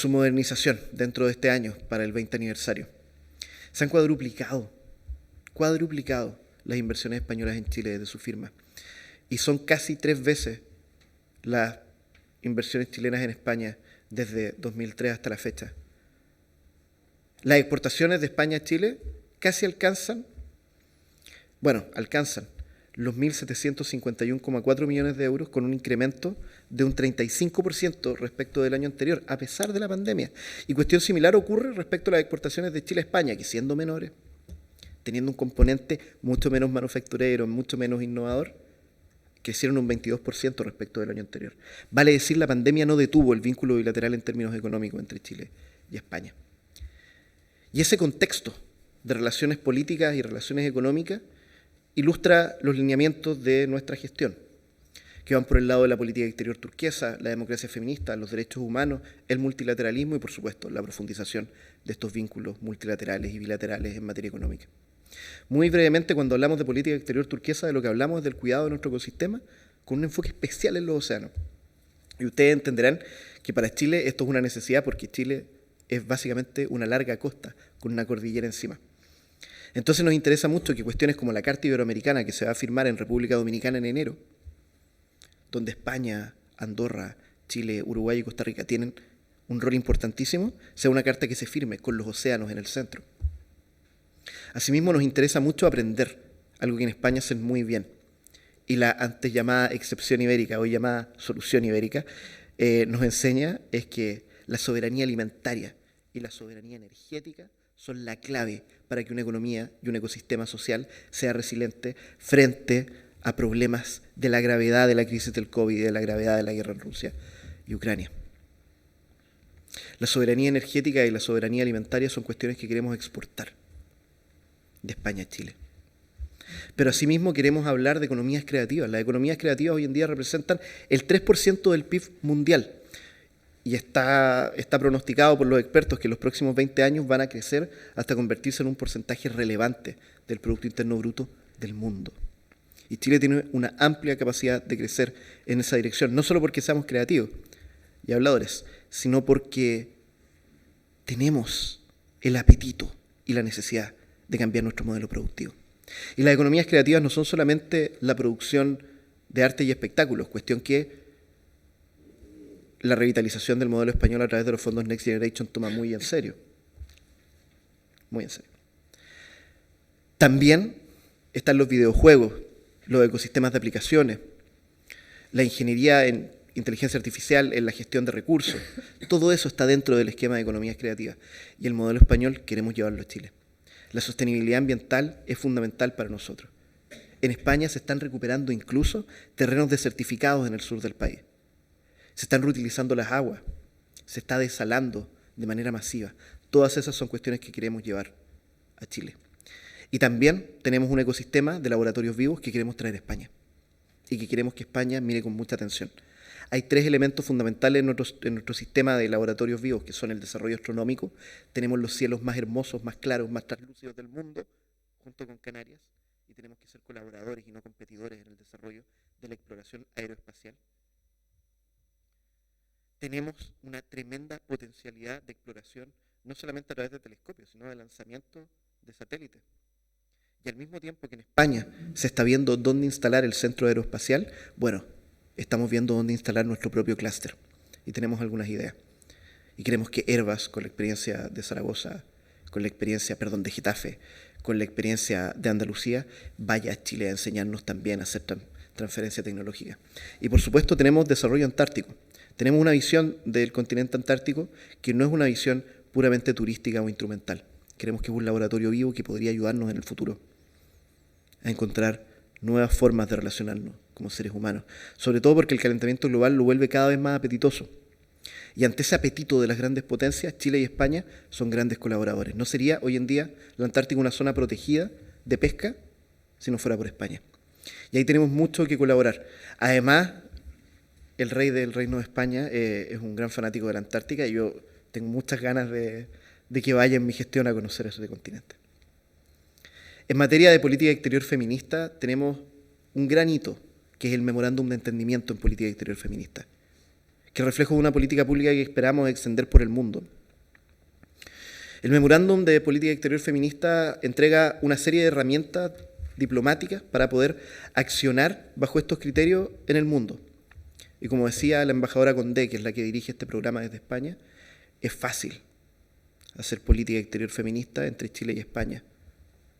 modernización dentro de este año para el 20 aniversario. Se han cuadruplicado las inversiones españolas en Chile desde su firma. Y son casi 3 veces las inversiones chilenas en España desde 2003 hasta la fecha. Las exportaciones de España a Chile casi alcanzan los 1.751,4 millones de euros con un incremento de un 35% respecto del año anterior, a pesar de la pandemia. Y cuestión similar ocurre respecto a las exportaciones de Chile a España, que siendo menores, teniendo un componente mucho menos manufacturero, mucho menos innovador, crecieron un 22% respecto del año anterior. Vale decir, la pandemia no detuvo el vínculo bilateral en términos económicos entre Chile y España. Y ese contexto de relaciones políticas y relaciones económicas ilustra los lineamientos de nuestra gestión, que van por el lado de la política exterior turquesa, la democracia feminista, los derechos humanos, el multilateralismo y, por supuesto, la profundización de estos vínculos multilaterales y bilaterales en materia económica. Muy brevemente, cuando hablamos de política exterior turquesa, de lo que hablamos es del cuidado de nuestro ecosistema, con un enfoque especial en los océanos. Y ustedes entenderán que para Chile esto es una necesidad porque Chile es básicamente una larga costa con una cordillera encima. Entonces nos interesa mucho que cuestiones como la Carta Iberoamericana, que se va a firmar en República Dominicana en enero, donde España, Andorra, Chile, Uruguay y Costa Rica tienen un rol importantísimo, sea una carta que se firme con los océanos en el centro. Asimismo, nos interesa mucho aprender algo que en España hacen muy bien, y la antes llamada excepción ibérica, hoy llamada solución ibérica, nos enseña es que la soberanía alimentaria y la soberanía energética son la clave para que una economía y un ecosistema social sea resiliente frente a problemas de la gravedad de la crisis del COVID y de la gravedad de la guerra en Rusia y Ucrania. La soberanía energética y la soberanía alimentaria son cuestiones que queremos exportar de España a Chile. Pero asimismo queremos hablar de economías creativas. Las economías creativas hoy en día representan el 3% del PIB mundial. y está pronosticado por los expertos que en los próximos 20 años van a crecer hasta convertirse en un porcentaje relevante del Producto Interno Bruto del mundo. Y Chile tiene una amplia capacidad de crecer en esa dirección, no solo porque seamos creativos y habladores, sino porque tenemos el apetito y la necesidad de cambiar nuestro modelo productivo. Y las economías creativas no son solamente la producción de arte y espectáculos, cuestión que la revitalización del modelo español a través de los fondos Next Generation toma muy en serio. Muy en serio. También están los videojuegos, los ecosistemas de aplicaciones, la ingeniería en inteligencia artificial, en la gestión de recursos. Todo eso está dentro del esquema de economías creativas. Y el modelo español queremos llevarlo a Chile. La sostenibilidad ambiental es fundamental para nosotros. En España se están recuperando incluso terrenos desertificados en el sur del país. Se están reutilizando las aguas, se está desalando de manera masiva. Todas esas son cuestiones que queremos llevar a Chile. Y también tenemos un ecosistema de laboratorios vivos que queremos traer a España y que queremos que España mire con mucha atención. Hay 3 elementos fundamentales en nuestro sistema de laboratorios vivos, que son el desarrollo astronómico. Tenemos los cielos más hermosos, más claros, más translúcidos del mundo, junto con Canarias, y tenemos que ser colaboradores y no competidores en el desarrollo de la exploración aeroespacial. Tenemos una tremenda potencialidad de exploración, no solamente a través de telescopios, sino de lanzamiento de satélites. Y al mismo tiempo que en España se está viendo dónde instalar el centro aeroespacial, bueno, estamos viendo dónde instalar nuestro propio clúster. Y tenemos algunas ideas. Y queremos que Airbus, con la experiencia de Zaragoza, con la experiencia, de Getafe, con la experiencia de Andalucía, vaya a Chile a enseñarnos también a hacer transferencia tecnológica. Y por supuesto tenemos desarrollo antártico. Tenemos una visión del continente antártico que no es una visión puramente turística o instrumental. Queremos que es un laboratorio vivo que podría ayudarnos en el futuro a encontrar nuevas formas de relacionarnos como seres humanos. Sobre todo porque el calentamiento global lo vuelve cada vez más apetitoso. Y ante ese apetito de las grandes potencias, Chile y España son grandes colaboradores. No sería hoy en día la Antártica una zona protegida de pesca si no fuera por España. Y ahí tenemos mucho que colaborar. Además, el rey del Reino de España es un gran fanático de la Antártica y yo tengo muchas ganas de que vaya en mi gestión a conocer ese continente. En materia de política exterior feminista tenemos un gran hito, que es el Memorándum de Entendimiento en Política Exterior Feminista, que refleja una política pública que esperamos extender por el mundo. El Memorándum de Política Exterior Feminista entrega una serie de herramientas diplomáticas para poder accionar bajo estos criterios en el mundo. Y como decía la embajadora Condé, que es la que dirige este programa desde España, es fácil hacer política exterior feminista entre Chile y España,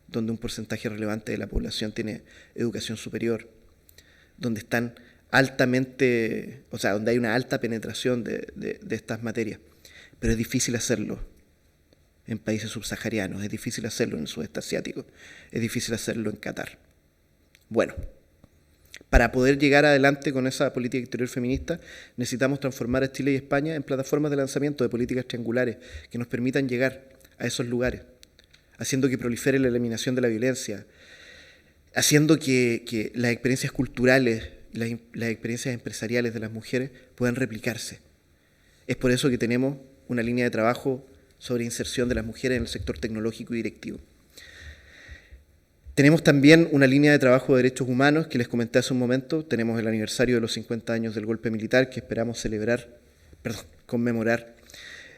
donde un porcentaje relevante de la población tiene educación superior, donde están donde hay una alta penetración de estas materias. Pero es difícil hacerlo en países subsaharianos, es difícil hacerlo en el sudeste asiático, es difícil hacerlo en Qatar. Bueno, para poder llegar adelante con esa política exterior feminista, necesitamos transformar a Chile y España en plataformas de lanzamiento de políticas triangulares que nos permitan llegar a esos lugares, haciendo que prolifere la eliminación de la violencia, haciendo que las experiencias culturales, las experiencias empresariales de las mujeres puedan replicarse. Es por eso que tenemos una línea de trabajo sobre inserción de las mujeres en el sector tecnológico y directivo. Tenemos también una línea de trabajo de derechos humanos que les comenté hace un momento. Tenemos el aniversario de los 50 años del golpe militar que esperamos conmemorar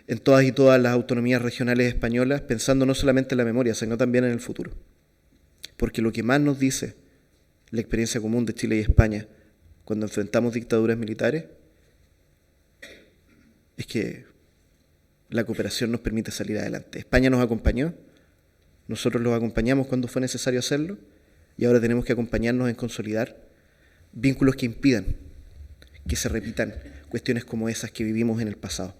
en todas y todas las autonomías regionales españolas, pensando no solamente en la memoria, sino también en el futuro. Porque lo que más nos dice la experiencia común de Chile y España cuando enfrentamos dictaduras militares es que la cooperación nos permite salir adelante. España nos acompañó, nosotros los acompañamos cuando fue necesario hacerlo y ahora tenemos que acompañarnos en consolidar vínculos que impidan que se repitan cuestiones como esas que vivimos en el pasado.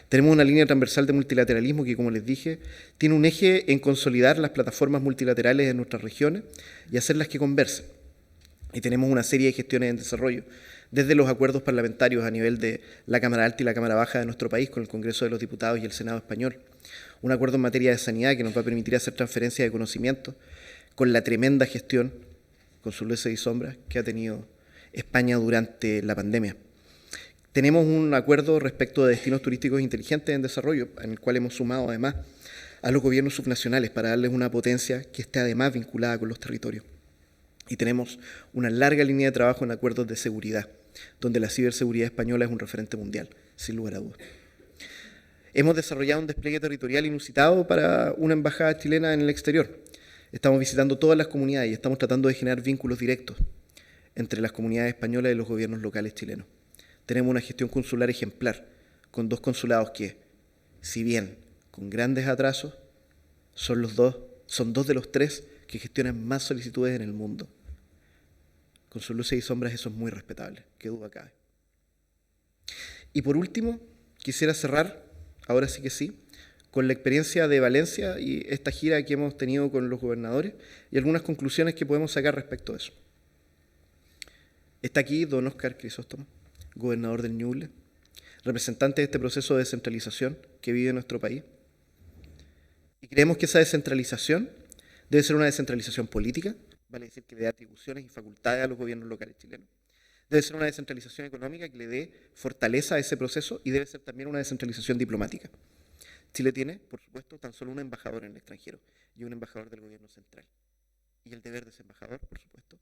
Tenemos una línea transversal de multilateralismo que, como les dije, tiene un eje en consolidar las plataformas multilaterales de nuestras regiones y hacerlas que conversen. Y tenemos una serie de gestiones en desarrollo, desde los acuerdos parlamentarios a nivel de la Cámara Alta y la Cámara Baja de nuestro país con el Congreso de los Diputados y el Senado español. Un acuerdo en materia de sanidad que nos va a permitir hacer transferencia de conocimiento con la tremenda gestión, con sus luces y sombras, que ha tenido España durante la pandemia. Tenemos un acuerdo respecto de destinos turísticos inteligentes en desarrollo, en el cual hemos sumado además a los gobiernos subnacionales para darles una potencia que esté además vinculada con los territorios. Y tenemos una larga línea de trabajo en acuerdos de seguridad, donde la ciberseguridad española es un referente mundial, sin lugar a dudas. Hemos desarrollado un despliegue territorial inusitado para una embajada chilena en el exterior. Estamos visitando todas las comunidades y estamos tratando de generar vínculos directos entre las comunidades españolas y los gobiernos locales chilenos. Tenemos una gestión consular ejemplar, con 2 consulados que, si bien con grandes atrasos, son 2 de los 3 que gestionan más solicitudes en el mundo. Con sus luces y sombras eso es muy respetable, qué duda cabe. Y por último, quisiera cerrar, ahora sí que sí, con la experiencia de Valencia y esta gira que hemos tenido con los gobernadores y algunas conclusiones que podemos sacar respecto a eso. Está aquí don Óscar Crisóstomo, gobernador del Ñuble, representante de este proceso de descentralización que vive nuestro país. Y creemos que esa descentralización debe ser una descentralización política, vale decir que le dé atribuciones y facultades a los gobiernos locales chilenos. Debe ser una descentralización económica que le dé fortaleza a ese proceso y debe ser también una descentralización diplomática. Chile tiene, por supuesto, tan solo un embajador en el extranjero y un embajador del gobierno central. Y el deber de ese embajador, por supuesto,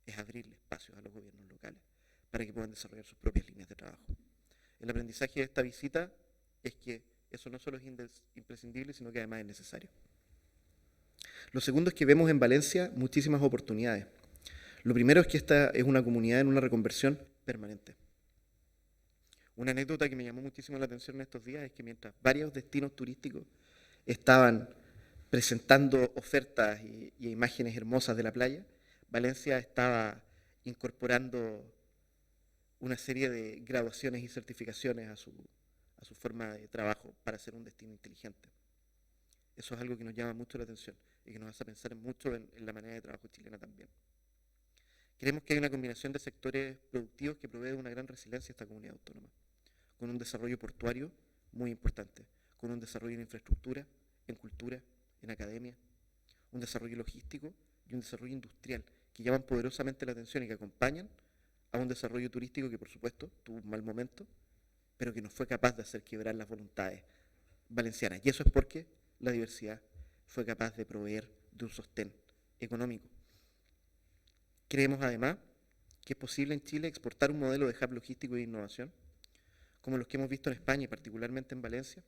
es abrirle espacios a los gobiernos locales para que puedan desarrollar sus propias líneas de trabajo. El aprendizaje de esta visita es que eso no solo es imprescindible, sino que además es necesario. Lo segundo es que vemos en Valencia muchísimas oportunidades. Lo primero es que esta es una comunidad en una reconversión permanente. Una anécdota que me llamó muchísimo la atención en estos días es que mientras varios destinos turísticos estaban presentando ofertas y imágenes hermosas de la playa, Valencia estaba incorporando una serie de graduaciones y certificaciones a su forma de trabajo para ser un destino inteligente. Eso es algo que nos llama mucho la atención y que nos hace pensar mucho en la manera de trabajo chilena también. Creemos que hay una combinación de sectores productivos que provee de una gran resiliencia a esta comunidad autónoma, con un desarrollo portuario muy importante, con un desarrollo en infraestructura, en cultura, en academia, un desarrollo logístico y un desarrollo industrial que llaman poderosamente la atención y que acompañan a un desarrollo turístico que, por supuesto, tuvo un mal momento, pero que no fue capaz de hacer quebrar las voluntades valencianas. Y eso es porque la diversidad fue capaz de proveer de un sostén económico. Creemos, además, que es posible en Chile exportar un modelo de hub logístico de innovación, como los que hemos visto en España y particularmente en Valencia,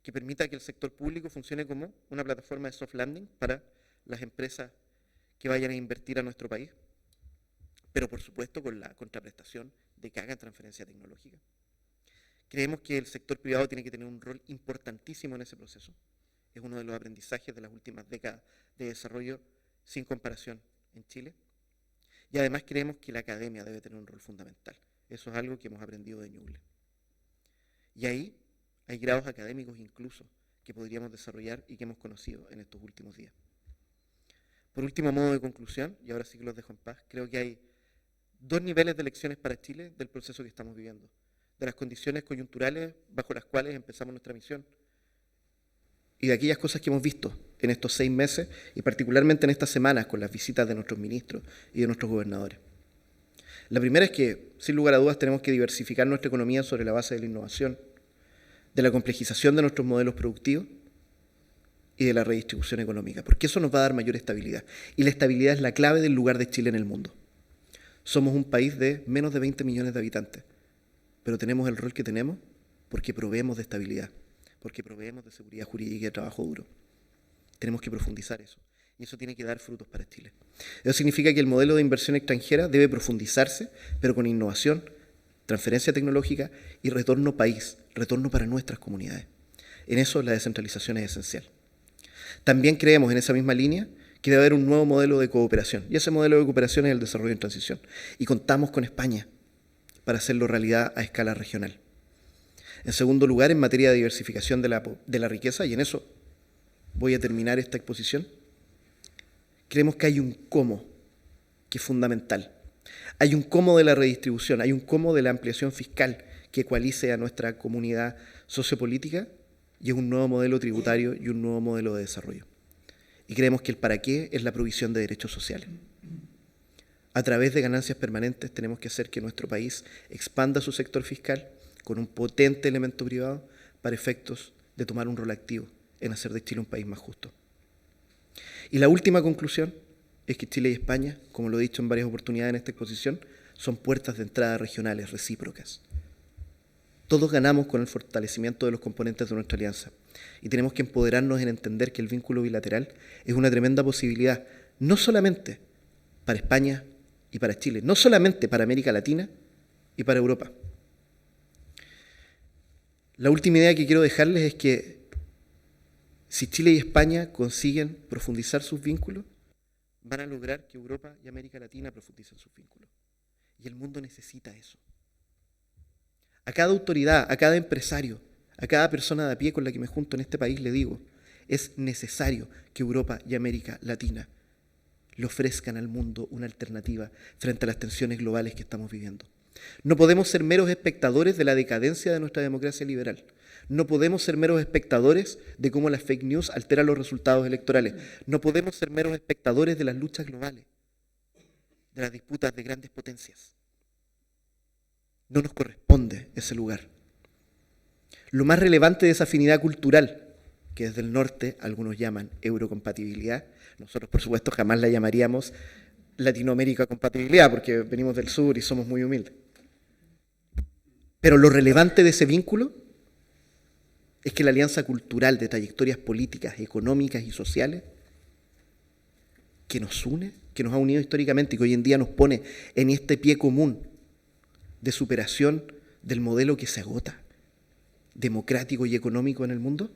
que permita que el sector público funcione como una plataforma de soft landing para las empresas que vayan a invertir a nuestro país, pero por supuesto con la contraprestación de que hagan transferencia tecnológica. Creemos que el sector privado tiene que tener un rol importantísimo en ese proceso. Es uno de los aprendizajes de las últimas décadas de desarrollo sin comparación en Chile. Y además creemos que la academia debe tener un rol fundamental. Eso es algo que hemos aprendido de Ñuble. Y ahí hay grados académicos incluso que podríamos desarrollar y que hemos conocido en estos últimos días. Por último, a modo de conclusión, y ahora sí que los dejo en paz, creo que hay 2 niveles de lecciones para Chile del proceso que estamos viviendo, de las condiciones coyunturales bajo las cuales empezamos nuestra misión y de aquellas cosas que hemos visto en estos 6 meses y particularmente en estas semanas con las visitas de nuestros ministros y de nuestros gobernadores. La primera es que, sin lugar a dudas, tenemos que diversificar nuestra economía sobre la base de la innovación, de la complejización de nuestros modelos productivos y de la redistribución económica, porque eso nos va a dar mayor estabilidad. Y la estabilidad es la clave del lugar de Chile en el mundo. Somos un país de menos de 20 millones de habitantes, pero tenemos el rol que tenemos porque proveemos de estabilidad, porque proveemos de seguridad jurídica y de trabajo duro. Tenemos que profundizar eso, y eso tiene que dar frutos para Chile. Eso significa que el modelo de inversión extranjera debe profundizarse, pero con innovación, transferencia tecnológica y retorno país, retorno para nuestras comunidades. En eso la descentralización es esencial. También creemos en esa misma línea que debe haber un nuevo modelo de cooperación, y ese modelo de cooperación es el desarrollo en transición. Y contamos con España para hacerlo realidad a escala regional. En segundo lugar, en materia de diversificación de la riqueza, y en eso voy a terminar esta exposición, creemos que hay un cómo que es fundamental. Hay un cómo de la redistribución, hay un cómo de la ampliación fiscal que ecualice a nuestra comunidad sociopolítica y es un nuevo modelo tributario y un nuevo modelo de desarrollo. Y creemos que el para qué es la provisión de derechos sociales. A través de ganancias permanentes tenemos que hacer que nuestro país expanda su sector fiscal con un potente elemento privado para efectos de tomar un rol activo en hacer de Chile un país más justo. Y la última conclusión es que Chile y España, como lo he dicho en varias oportunidades en esta exposición, son puertas de entrada regionales recíprocas. Todos ganamos con el fortalecimiento de los componentes de nuestra alianza y tenemos que empoderarnos en entender que el vínculo bilateral es una tremenda posibilidad, no solamente para España y para Chile, no solamente para América Latina y para Europa. La última idea que quiero dejarles es que si Chile y España consiguen profundizar sus vínculos, van a lograr que Europa y América Latina profundicen sus vínculos. Y el mundo necesita eso. A cada autoridad, a cada empresario, a cada persona de a pie con la que me junto en este país le digo, es necesario que Europa y América Latina le ofrezcan al mundo una alternativa frente a las tensiones globales que estamos viviendo. No podemos ser meros espectadores de la decadencia de nuestra democracia liberal. No podemos ser meros espectadores de cómo las fake news alteran los resultados electorales. No podemos ser meros espectadores de las luchas globales, de las disputas de grandes potencias. No nos corresponde ese lugar. Lo más relevante de esa afinidad cultural, que desde el norte algunos llaman eurocompatibilidad, nosotros por supuesto jamás la llamaríamos Latinoamérica compatibilidad, porque venimos del sur y somos muy humildes. Pero lo relevante de ese vínculo es que la alianza cultural de trayectorias políticas, económicas y sociales que nos une, que nos ha unido históricamente y que hoy en día nos pone en este pie común de superación del modelo que se agota, democrático y económico en el mundo,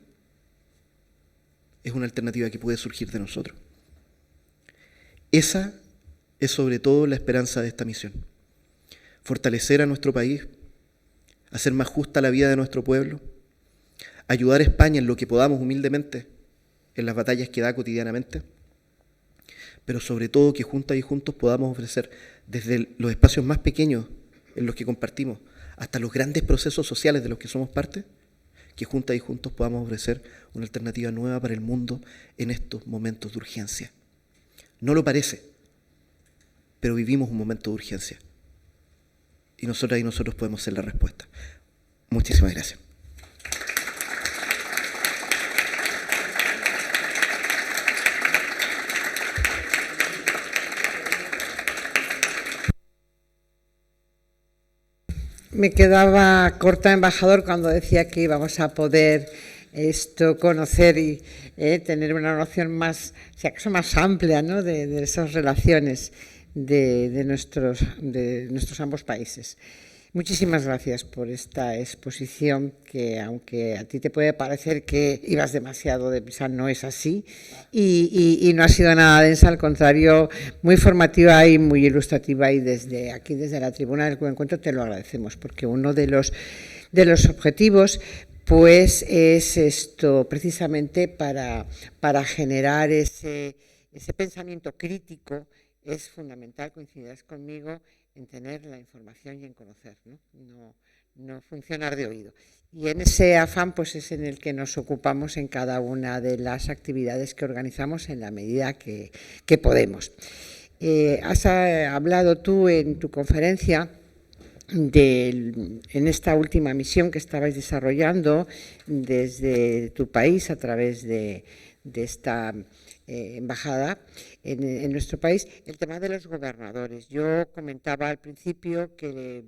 es una alternativa que puede surgir de nosotros. Esa es sobre todo la esperanza de esta misión. Fortalecer a nuestro país, hacer más justa la vida de nuestro pueblo, ayudar a España en lo que podamos humildemente en las batallas que da cotidianamente, pero sobre todo que juntas y juntos podamos ofrecer desde los espacios más pequeños en los que compartimos hasta los grandes procesos sociales de los que somos parte, que juntas y juntos podamos ofrecer una alternativa nueva para el mundo en estos momentos de urgencia. No lo parece, pero vivimos un momento de urgencia. Y nosotras y nosotros podemos ser la respuesta. Muchísimas gracias. Me quedaba corta, embajador, cuando decía que íbamos a poder conocer y tener una noción más, si acaso más amplia, ¿no?, de esas relaciones de nuestros ambos países. Muchísimas gracias por esta exposición que, aunque a ti te puede parecer que ibas demasiado deprisa, no es así y no ha sido nada densa, al contrario, muy formativa y muy ilustrativa, y desde aquí, desde la tribuna del encuentro, te lo agradecemos, porque uno de los objetivos pues es esto, precisamente para generar ese pensamiento crítico. Es fundamental, coincidirás conmigo, en tener la información y en conocer, no funcionar de oído. Y en ese afán pues es en el que nos ocupamos en cada una de las actividades que organizamos en la medida que podemos. Has hablado tú en tu conferencia en esta última misión que estabais desarrollando desde tu país a través de esta embajada en nuestro país, el tema de los gobernadores. Yo comentaba al principio que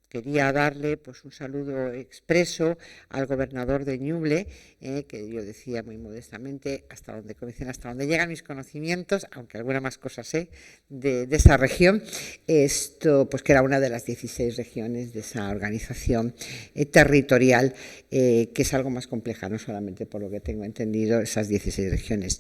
quería darle pues un saludo expreso al gobernador de Ñuble, que yo decía muy modestamente, hasta donde llegan mis conocimientos, aunque alguna más cosa sé de esa región, pues que era una de las 16 regiones de esa organización territorial, que es algo más compleja, no solamente por lo que tengo entendido, esas 16 regiones.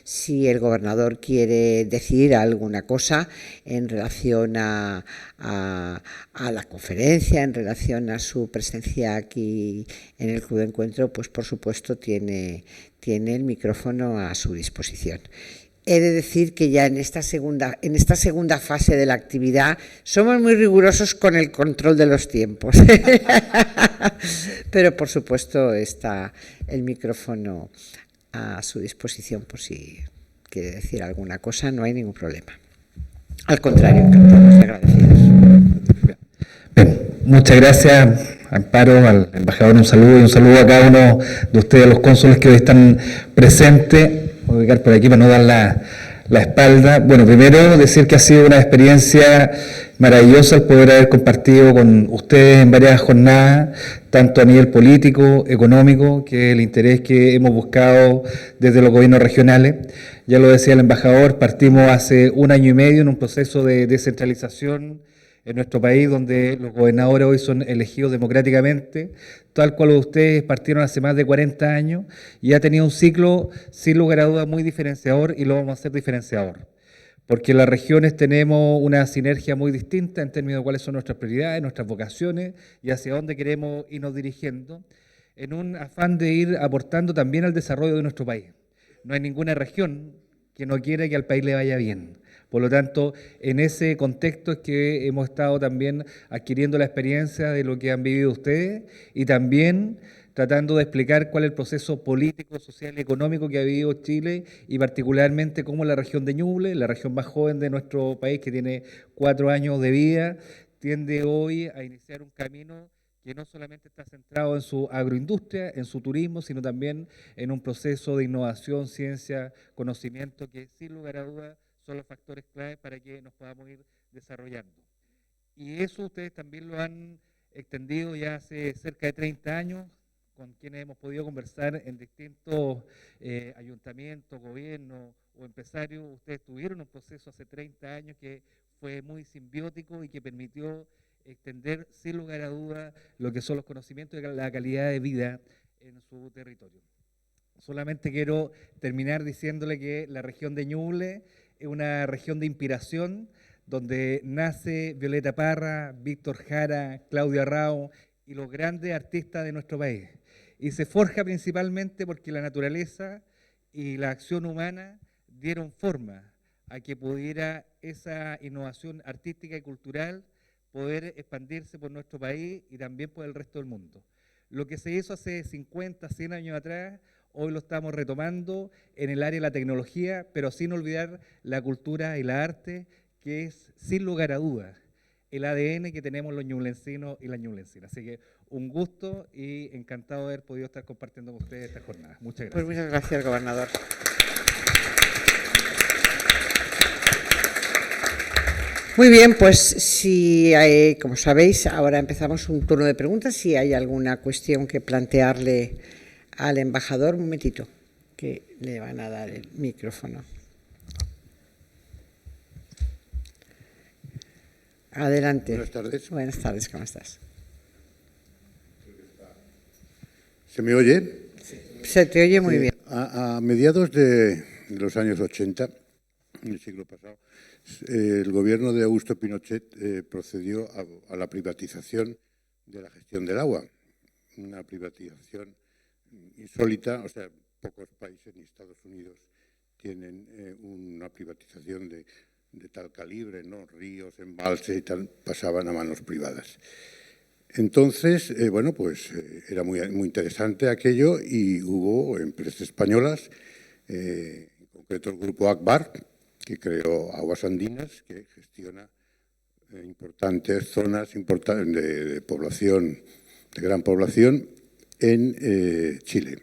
Si el gobernador quiere decir alguna cosa en relación a la conferencia, en relación a su presencia aquí en el Club de Encuentro, pues por supuesto tiene el micrófono a su disposición. He de decir que ya en esta segunda fase de la actividad somos muy rigurosos con el control de los tiempos. Pero por supuesto está el micrófono a su disposición por si quiere decir alguna cosa, no hay ningún problema. Al contrario, encantados y agradecidos. Bien, muchas gracias, Amparo, al embajador un saludo a cada uno de ustedes, los cónsules que hoy están presentes. Voy a ubicar por aquí para no dar la espalda. Bueno, primero decir que ha sido una experiencia maravillosa el poder haber compartido con ustedes en varias jornadas, tanto a nivel político, económico, que es el interés que hemos buscado desde los gobiernos regionales. Ya lo decía el embajador, partimos hace 1 año y medio en un proceso de descentralización en nuestro país, donde los gobernadores hoy son elegidos democráticamente, tal cual ustedes partieron hace más de 40 años, y ha tenido un ciclo, sin lugar a dudas, muy diferenciador, y lo vamos a hacer diferenciador. Porque en las regiones tenemos una sinergia muy distinta en términos de cuáles son nuestras prioridades, nuestras vocaciones, y hacia dónde queremos irnos dirigiendo, en un afán de ir aportando también al desarrollo de nuestro país. No hay ninguna región que no quiera que al país le vaya bien. Por lo tanto, en ese contexto es que hemos estado también adquiriendo la experiencia de lo que han vivido ustedes y también tratando de explicar cuál es el proceso político, social y económico que ha vivido Chile y particularmente cómo la región de Ñuble, la región más joven de nuestro país que tiene 4 años de vida, tiende hoy a iniciar un camino que no solamente está centrado en su agroindustria, en su turismo, sino también en un proceso de innovación, ciencia, conocimiento, que sin lugar a dudas son los factores clave para que nos podamos ir desarrollando. Y eso ustedes también lo han extendido ya hace cerca de 30 años, con quienes hemos podido conversar en distintos ayuntamientos, gobiernos o empresarios. Ustedes tuvieron un proceso hace 30 años que fue muy simbiótico y que permitió extender sin lugar a dudas lo que son los conocimientos y la calidad de vida en su territorio. Solamente quiero terminar diciéndole que la región de Ñuble es una región de inspiración donde nace Violeta Parra, Víctor Jara, Claudio Arrao y los grandes artistas de nuestro país. Y se forja principalmente porque la naturaleza y la acción humana dieron forma a que pudiera esa innovación artística y cultural poder expandirse por nuestro país y también por el resto del mundo. Lo que se hizo hace 50, 100 años atrás, hoy lo estamos retomando en el área de la tecnología, pero sin olvidar la cultura y la arte, que es, sin lugar a dudas, el ADN que tenemos los ñublencinos y las ñublencinas. Así que un gusto y encantado de haber podido estar compartiendo con ustedes esta jornada. Muchas gracias. Pues muchas gracias, gobernador. Muy bien, pues si hay, como sabéis, ahora empezamos un turno de preguntas. Si hay alguna cuestión que plantearle al embajador, un momentito, que le van a dar el micrófono. Adelante. Buenas tardes. Buenas tardes, ¿cómo estás? ¿Se me oye? Se te oye muy bien. A mediados de los años 80, en el siglo pasado, el gobierno de Augusto Pinochet procedió a la privatización de la gestión del agua. Una privatización insólita, o sea, pocos países ni Estados Unidos tienen una privatización de tal calibre, ¿no? Ríos, embalses y tal, pasaban a manos privadas. Entonces, bueno, pues era muy interesante aquello y hubo empresas españolas, en concreto el grupo Akbar, que creó Aguas Andinas, que gestiona importantes zonas de población, de gran población en Chile.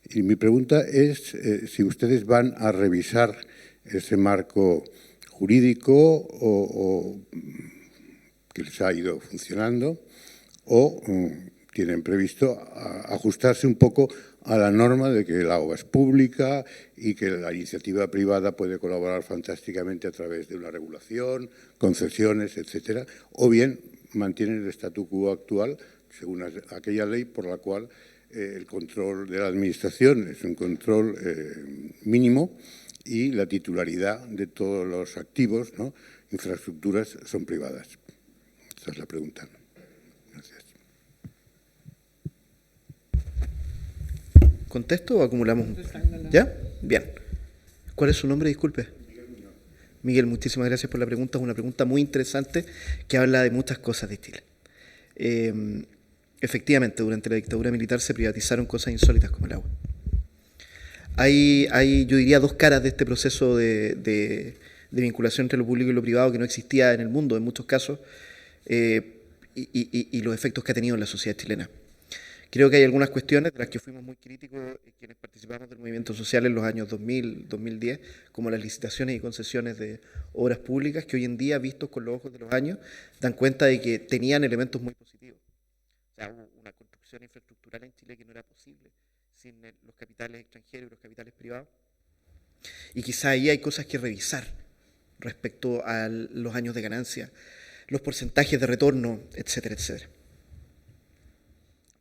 Y mi pregunta es si ustedes van a revisar ese marco jurídico o que les ha ido funcionando o tienen previsto ajustarse un poco a la norma de que el agua es pública y que la iniciativa privada puede colaborar fantásticamente a través de una regulación, concesiones, etcétera, o bien mantienen el statu quo actual según aquella ley por la cual el control de la administración es un control mínimo y la titularidad de todos los activos, ¿no? Infraestructuras, son privadas. Esa es la pregunta. Gracias. ¿Contesto o acumulamos? ¿Ya? Bien. ¿Cuál es su nombre? Disculpe. Miguel, muchísimas gracias por la pregunta. Es una pregunta muy interesante que habla de muchas cosas de Chile. Efectivamente, durante la dictadura militar se privatizaron cosas insólitas como el agua. Hay, yo diría, dos caras de este proceso de de vinculación entre lo público y lo privado que no existía en el mundo en muchos casos, y los efectos que ha tenido en la sociedad chilena. Creo que hay algunas cuestiones de las que fuimos muy críticos quienes participamos del movimiento social en los años 2000, 2010, como las licitaciones y concesiones de obras públicas, que hoy en día, vistos con los ojos de los años, dan cuenta de que tenían elementos muy positivos. O sea, hubo una construcción infraestructural en Chile que no era posible sin los capitales extranjeros y los capitales privados. Y quizá ahí hay cosas que revisar respecto a los años de ganancia, los porcentajes de retorno, etcétera, etcétera.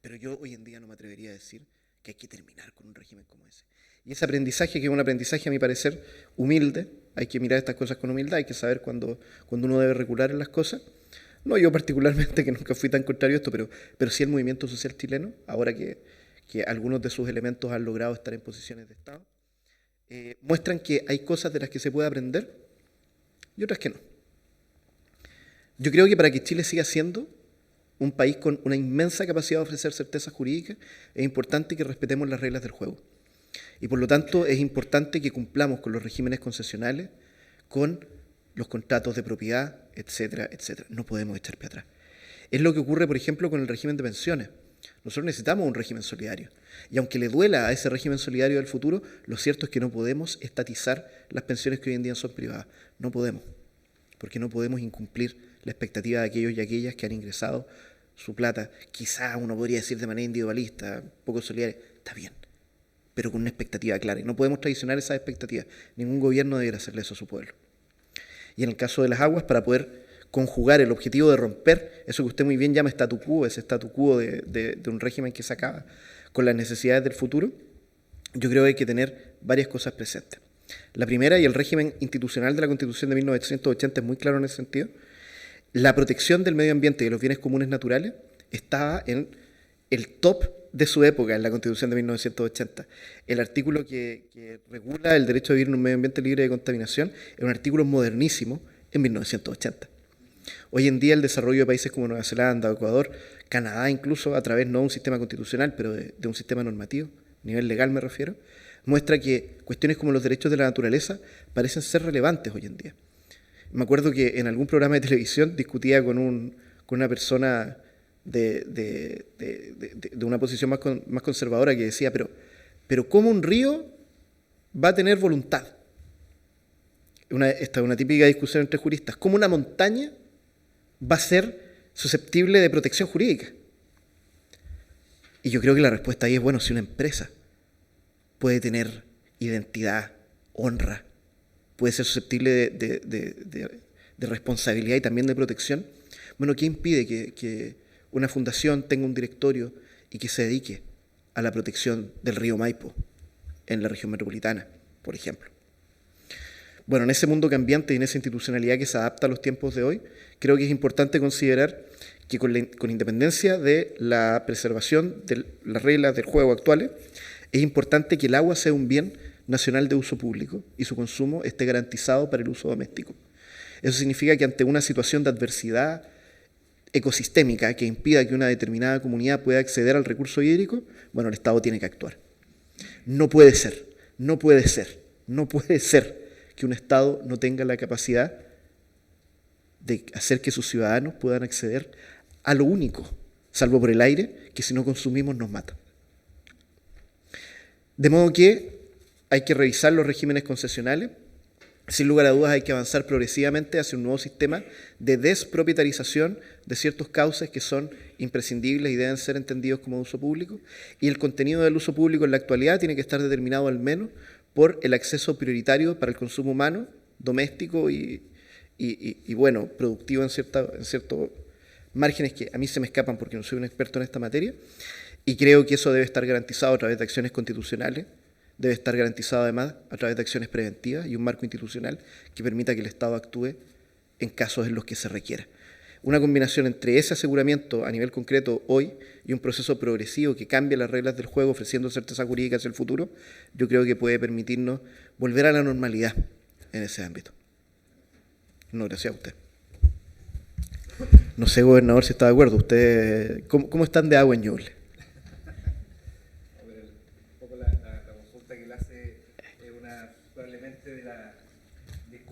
Pero yo hoy en día no me atrevería a decir que hay que terminar con un régimen como ese. Y ese aprendizaje, que es un aprendizaje a mi parecer humilde, hay que mirar estas cosas con humildad, hay que saber cuando uno debe recular en las cosas. No yo particularmente, que nunca fui tan contrario a esto, pero sí el movimiento social chileno, ahora que algunos de sus elementos han logrado estar en posiciones de Estado, muestran que hay cosas de las que se puede aprender y otras que no. Yo creo que para que Chile siga siendo un país con una inmensa capacidad de ofrecer certezas jurídicas, es importante que respetemos las reglas del juego. Y por lo tanto es importante que cumplamos con los regímenes concesionales, con los contratos de propiedad, etcétera, etcétera. No podemos echar pie atrás. Es lo que ocurre, por ejemplo, con el régimen de pensiones. Nosotros necesitamos un régimen solidario. Y aunque le duela a ese régimen solidario del futuro, lo cierto es que no podemos estatizar las pensiones que hoy en día son privadas. No podemos. Porque no podemos incumplir la expectativa de aquellos y aquellas que han ingresado su plata, quizá uno podría decir de manera individualista, poco solidaria, está bien, pero con una expectativa clara. Y no podemos traicionar esas expectativas. Ningún gobierno debería hacerle eso a su pueblo. Y en el caso de las aguas, para poder conjugar el objetivo de romper eso que usted muy bien llama statu quo, ese statu quo de un régimen que se acaba, con las necesidades del futuro, yo creo que hay que tener varias cosas presentes. La primera, y el régimen institucional de la Constitución de 1980 es muy claro en ese sentido, la protección del medio ambiente y de los bienes comunes naturales estaba en el top de su época en la Constitución de 1980. El artículo que regula el derecho a vivir en un medio ambiente libre de contaminación es un artículo modernísimo en 1980. Hoy en día el desarrollo de países como Nueva Zelanda, Ecuador, Canadá incluso, a través no de un sistema constitucional, pero de un sistema normativo, a nivel legal me refiero, muestra que cuestiones como los derechos de la naturaleza parecen ser relevantes hoy en día. Me acuerdo que en algún programa de televisión discutía con una persona de una posición más conservadora que decía, pero ¿cómo un río va a tener voluntad? Esta es una típica discusión entre juristas. ¿Cómo una montaña va a ser susceptible de protección jurídica? Y yo creo que la respuesta ahí es, bueno, si una empresa puede tener identidad, honra, puede ser susceptible de responsabilidad y también de protección, bueno, ¿qué impide que una fundación tenga un directorio y que se dedique a la protección del río Maipo en la región metropolitana, por ejemplo? Bueno, en ese mundo cambiante y en esa institucionalidad que se adapta a los tiempos de hoy, creo que es importante considerar que con independencia de la preservación de las reglas del juego actuales, es importante que el agua sea un bien nacional de uso público y su consumo esté garantizado para el uso doméstico. Eso significa que ante una situación de adversidad ecosistémica que impida que una determinada comunidad pueda acceder al recurso hídrico, bueno, el Estado tiene que actuar. No puede ser que un Estado no tenga la capacidad de hacer que sus ciudadanos puedan acceder a lo único, salvo por el aire, que si no consumimos nos mata. De modo que hay que revisar los regímenes concesionales. Sin lugar a dudas hay que avanzar progresivamente hacia un nuevo sistema de despropietarización de ciertos cauces que son imprescindibles y deben ser entendidos como de uso público. Y el contenido del uso público en la actualidad tiene que estar determinado al menos por el acceso prioritario para el consumo humano, doméstico y bueno, productivo en ciertos márgenes que a mí se me escapan porque no soy un experto en esta materia. Y creo que eso debe estar garantizado a través de acciones constitucionales, debe estar garantizado además a través de acciones preventivas y un marco institucional que permita que el Estado actúe en casos en los que se requiera. Una combinación entre ese aseguramiento a nivel concreto hoy y un proceso progresivo que cambie las reglas del juego ofreciendo certeza jurídica hacia el futuro, yo creo que puede permitirnos volver a la normalidad en ese ámbito. No, gracias a usted. No sé, gobernador, si está de acuerdo. ¿Usted cómo están de agua en Ñuble?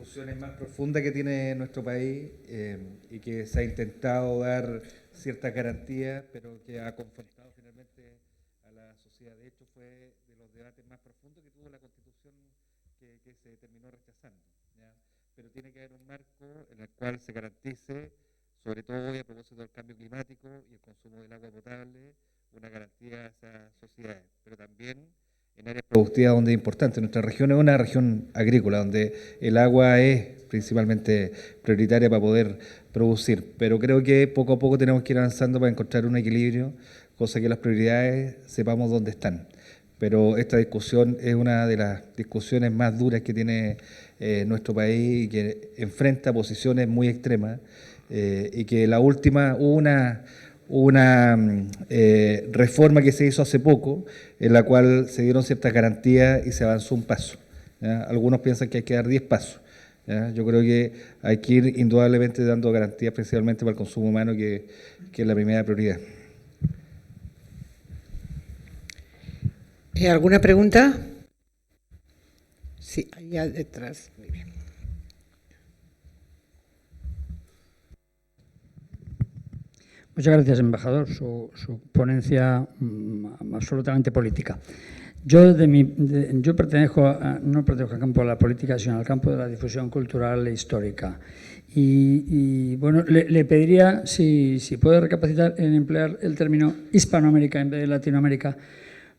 discusiones más profundas que tiene nuestro país y que se ha intentado dar ciertas garantías, pero que ha confrontado finalmente a la sociedad. De hecho, fue de los debates más profundos que tuvo la Constitución que se terminó rechazando, ¿ya? Pero tiene que haber un marco en el cual se garantice, sobre todo hoy a propósito del cambio climático y el consumo del agua potable, una garantía a esas sociedades, pero también en áreas productivas donde es importante. Nuestra región es una región agrícola, donde el agua es principalmente prioritaria para poder producir, pero creo que poco a poco tenemos que ir avanzando para encontrar un equilibrio, cosa que las prioridades sepamos dónde están. Pero esta discusión es una de las discusiones más duras que tiene nuestro país y que enfrenta posiciones muy extremas y que la última hubo una reforma que se hizo hace poco en la cual se dieron ciertas garantías y se avanzó un paso, ¿ya? Algunos piensan que hay que dar 10 pasos, ¿ya? Yo creo que hay que ir indudablemente dando garantías principalmente para el consumo humano, que es la primera prioridad. ¿Alguna pregunta? Sí, allá detrás. Muy bien. Muchas gracias, embajador. Su ponencia absolutamente política. Yo pertenezco no pertenezco al campo de la política, sino al campo de la difusión cultural e histórica. Y bueno, le pediría si puede recapacitar en emplear el término Hispanoamérica en vez de Latinoamérica,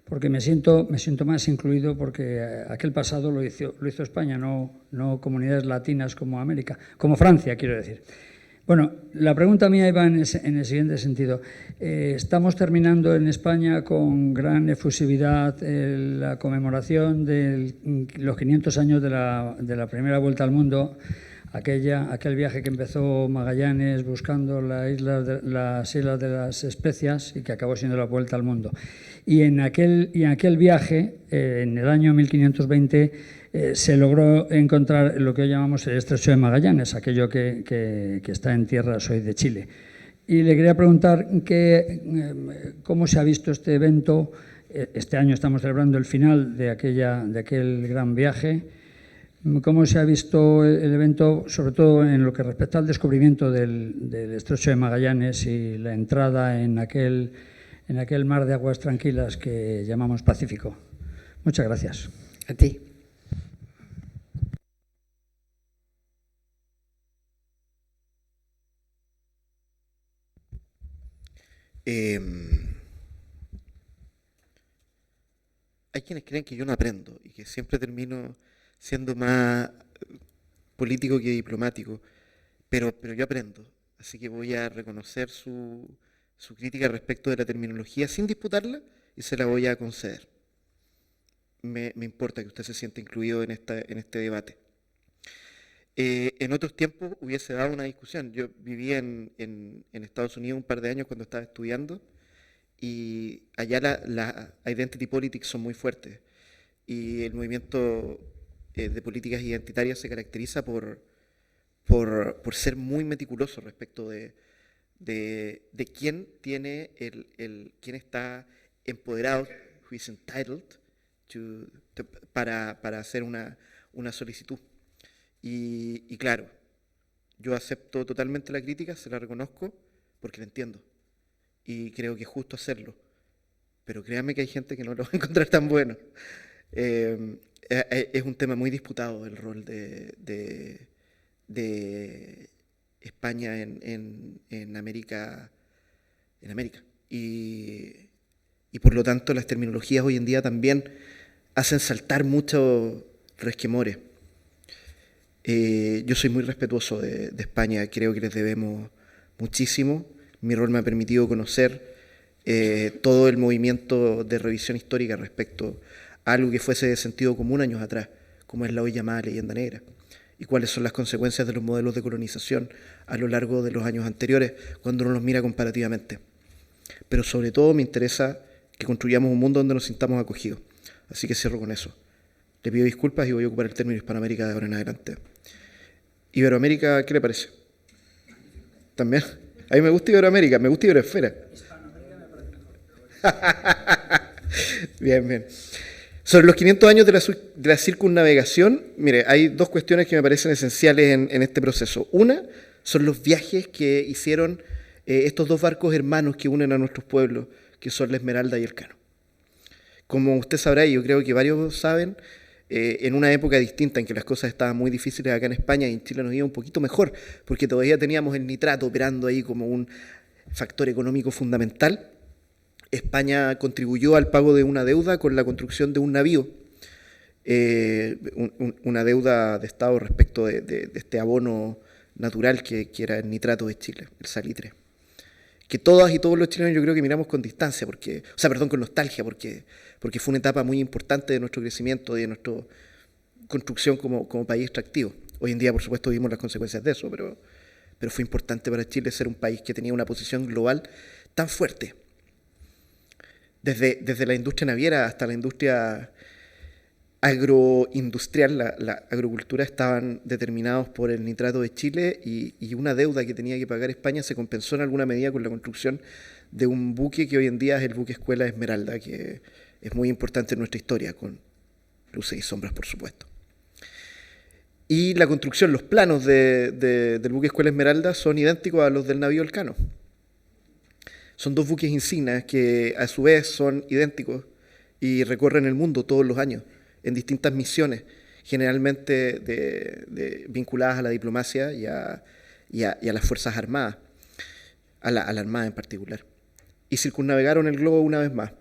porque me siento más incluido, porque aquel pasado lo hizo España, no comunidades latinas como América, como Francia, quiero decir. Bueno, la pregunta mía iba en el siguiente sentido. Estamos terminando en España con gran efusividad la conmemoración de los 500 años de la primera vuelta al mundo, aquel viaje que empezó Magallanes buscando las islas de las Especias y que acabó siendo la vuelta al mundo. Y en aquel viaje, en el año 1520, se logró encontrar lo que hoy llamamos el Estrecho de Magallanes, aquello que está en tierras hoy de Chile. Y le quería preguntar cómo se ha visto este evento. Este año estamos celebrando el final de aquel gran viaje. ¿Cómo se ha visto el evento, sobre todo en lo que respecta al descubrimiento del Estrecho de Magallanes y la entrada en aquel mar de aguas tranquilas que llamamos Pacífico? Muchas gracias. A ti. Hay quienes creen que yo no aprendo y que siempre termino siendo más político que diplomático, pero yo aprendo, así que voy a reconocer su crítica respecto de la terminología sin disputarla y se la voy a conceder. Me importa que usted se sienta incluido en este debate. En otros tiempos hubiese dado una discusión. Yo viví en Estados Unidos un par de años cuando estaba estudiando y allá la identity politics son muy fuertes y el movimiento de políticas identitarias se caracteriza por ser muy meticuloso respecto de quién tiene quién está empoderado, who is entitled para hacer una solicitud. Y claro, yo acepto totalmente la crítica, se la reconozco porque la entiendo y creo que es justo hacerlo, pero créanme que hay gente que no lo va a encontrar tan bueno. Es un tema muy disputado el rol de España en América, y por lo tanto las terminologías hoy en día también hacen saltar muchos resquemores. Yo soy muy respetuoso de España, creo que les debemos muchísimo. Mi rol me ha permitido conocer todo el movimiento de revisión histórica respecto a algo que fuese de sentido común años atrás, como es la hoy llamada leyenda negra, y cuáles son las consecuencias de los modelos de colonización a lo largo de los años anteriores, cuando uno los mira comparativamente. Pero sobre todo me interesa que construyamos un mundo donde nos sintamos acogidos. Así que cierro con eso. Le pido disculpas y voy a ocupar el término Hispanoamérica de ahora en adelante. Iberoamérica, ¿qué le parece? ¿También? A mí me gusta Iberoamérica, me gusta Iberoesfera. Bien, bien. Sobre los 500 años de la circunnavegación, mire, hay dos cuestiones que me parecen esenciales en este proceso. Una son los viajes que hicieron estos dos barcos hermanos que unen a nuestros pueblos, que son la Esmeralda y el Cano. Como usted sabrá, y yo creo que varios saben, en una época distinta en que las cosas estaban muy difíciles acá en España y en Chile nos iba un poquito mejor, porque todavía teníamos el nitrato operando ahí como un factor económico fundamental. España contribuyó al pago de una deuda con la construcción de un navío, una deuda de Estado respecto de este abono natural que era el nitrato de Chile, el salitre. Que todas y todos los chilenos yo creo que miramos con distancia, con nostalgia, porque fue una etapa muy importante de nuestro crecimiento y de nuestra construcción como país extractivo. Hoy en día, por supuesto, vimos las consecuencias de eso, pero fue importante para Chile ser un país que tenía una posición global tan fuerte. Desde la industria naviera hasta la industria agroindustrial, la agricultura, estaban determinados por el nitrato de Chile y una deuda que tenía que pagar España se compensó en alguna medida con la construcción de un buque que hoy en día es el buque Escuela Esmeralda, que es muy importante en nuestra historia, con luces y sombras, por supuesto. Y la construcción, los planos del buque Escuela Esmeralda son idénticos a los del navío Elcano. Son dos buques insignes que a su vez son idénticos y recorren el mundo todos los años en distintas misiones, generalmente vinculadas a la diplomacia y a las Fuerzas Armadas, a la Armada en particular. Y circunnavegaron el globo una vez más.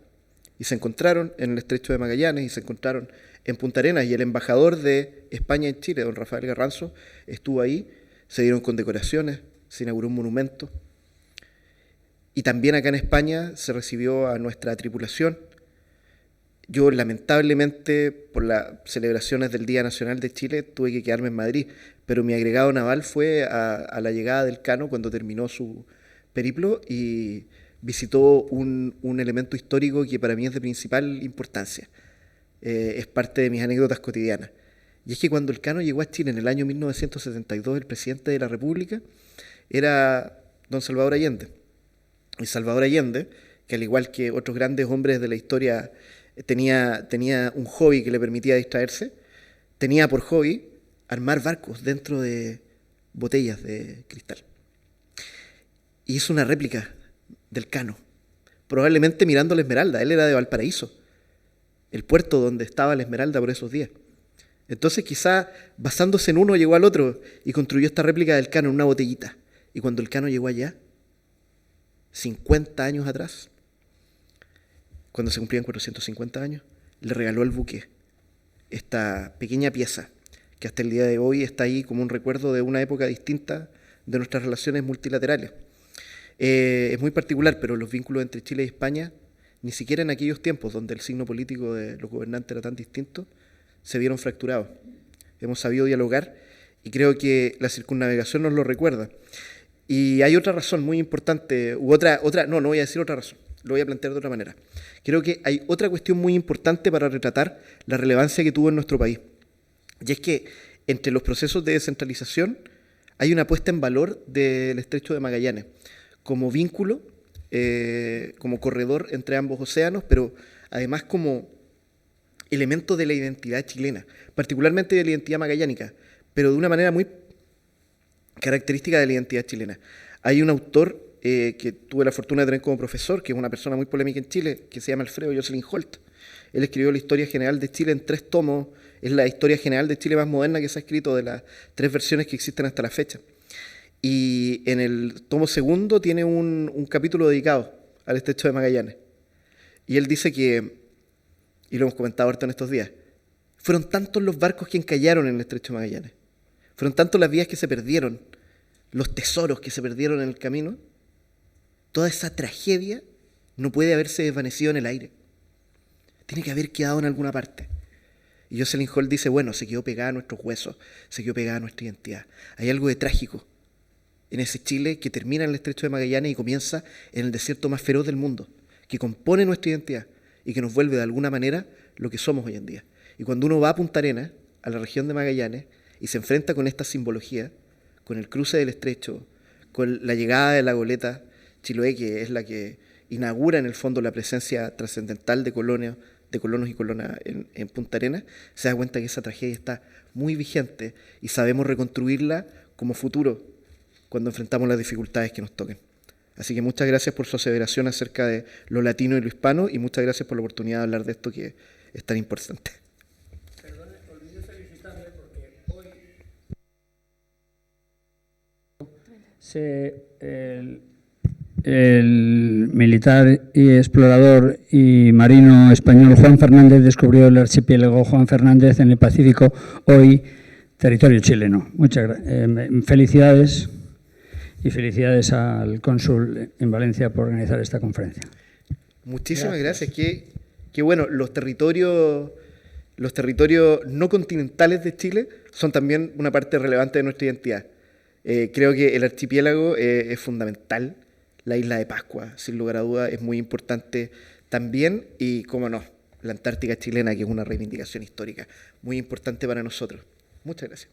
Y se encontraron en el Estrecho de Magallanes y se encontraron en Punta Arenas. Y el embajador de España en Chile, don Rafael Garranzo, estuvo ahí, se dieron condecoraciones, se inauguró un monumento. Y también acá en España se recibió a nuestra tripulación. Yo, lamentablemente, por las celebraciones del Día Nacional de Chile, tuve que quedarme en Madrid, pero mi agregado naval fue a la llegada del Cano cuando terminó su periplo y visitó un elemento histórico que para mí es de principal importancia. Es parte de mis anécdotas cotidianas. Y es que cuando el Cano llegó a Chile en el año 1972, el presidente de la República era don Salvador Allende. Y Salvador Allende, que al igual que otros grandes hombres de la historia, tenía un hobby que le permitía distraerse, tenía por hobby armar barcos dentro de botellas de cristal. Y hizo una réplica del Cano, probablemente mirando la Esmeralda. Él era de Valparaíso, el puerto donde estaba la Esmeralda por esos días. Entonces quizá basándose en uno llegó al otro y construyó esta réplica del Cano en una botellita. Y cuando el Cano llegó allá, 50 años atrás, cuando se cumplían 450 años, le regaló al buque esta pequeña pieza que hasta el día de hoy está ahí como un recuerdo de una época distinta de nuestras relaciones multilaterales. Es muy particular, pero los vínculos entre Chile y España, ni siquiera en aquellos tiempos donde el signo político de los gobernantes era tan distinto, se vieron fracturados. Hemos sabido dialogar y creo que la circunnavegación nos lo recuerda. Y hay otra razón muy importante, no voy a decir otra razón, lo voy a plantear de otra manera. Creo que hay otra cuestión muy importante para retratar la relevancia que tuvo en nuestro país. Y es que entre los procesos de descentralización hay una puesta en valor del Estrecho de Magallanes como vínculo, como corredor entre ambos océanos, pero además como elemento de la identidad chilena, particularmente de la identidad magallánica, pero de una manera muy característica de la identidad chilena. Hay un autor que tuve la fortuna de tener como profesor, que es una persona muy polémica en Chile, que se llama Alfredo Jocelyn Holt. Él escribió la Historia General de Chile en 3 tomos, es la Historia General de Chile más moderna que se ha escrito de las 3 versiones que existen hasta la fecha. Y en el tomo segundo tiene un capítulo dedicado al Estrecho de Magallanes. Y él dice que, y lo hemos comentado ahorita en estos días, fueron tantos los barcos que encallaron en el Estrecho de Magallanes, fueron tantos las vías que se perdieron, los tesoros que se perdieron en el camino, toda esa tragedia no puede haberse desvanecido en el aire. Tiene que haber quedado en alguna parte. Y Jocelyn Holt dice, bueno, se quedó pegada a nuestros huesos, se quedó pegada a nuestra identidad. Hay algo de trágico en ese Chile que termina en el Estrecho de Magallanes y comienza en el desierto más feroz del mundo, que compone nuestra identidad y que nos vuelve de alguna manera lo que somos hoy en día. Y cuando uno va a Punta Arenas, a la región de Magallanes, y se enfrenta con esta simbología, con el cruce del estrecho, con la llegada de la goleta Chiloé, que es la que inaugura en el fondo la presencia trascendental de Colón de colonos y colonas en Punta Arenas, se da cuenta que esa tragedia está muy vigente y sabemos reconstruirla como futuro cuando enfrentamos las dificultades que nos toquen. Así que muchas gracias por su aseveración acerca de lo latino y lo hispano, y muchas gracias por la oportunidad de hablar de esto que es tan importante. Perdone, olvidé felicitarle porque hoy el militar y explorador y marino español Juan Fernández descubrió el archipiélago Juan Fernández en el Pacífico, hoy territorio chileno. Muchas gracias. Felicidades. Y felicidades al cónsul en Valencia por organizar esta conferencia. Muchísimas gracias. Qué bueno, los territorios no continentales de Chile son también una parte relevante de nuestra identidad. Creo que el archipiélago es fundamental. La isla de Pascua, sin lugar a dudas, es muy importante también. Y, cómo no, la Antártica chilena, que es una reivindicación histórica muy importante para nosotros. Muchas gracias.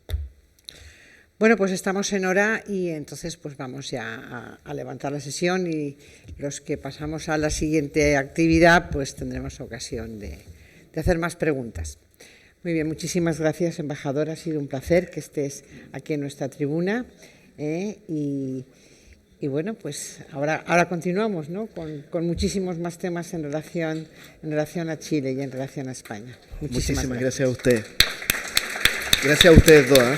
Bueno, pues estamos en hora y entonces pues vamos ya a levantar la sesión, y los que pasamos a la siguiente actividad pues tendremos ocasión de hacer más preguntas. Muy bien, muchísimas gracias, embajador. Ha sido un placer que estés aquí en nuestra tribuna. Y bueno, pues ahora continuamos, ¿no? con muchísimos más temas en relación a Chile y en relación a España. Muchísimas gracias a ustedes. Gracias a ustedes dos.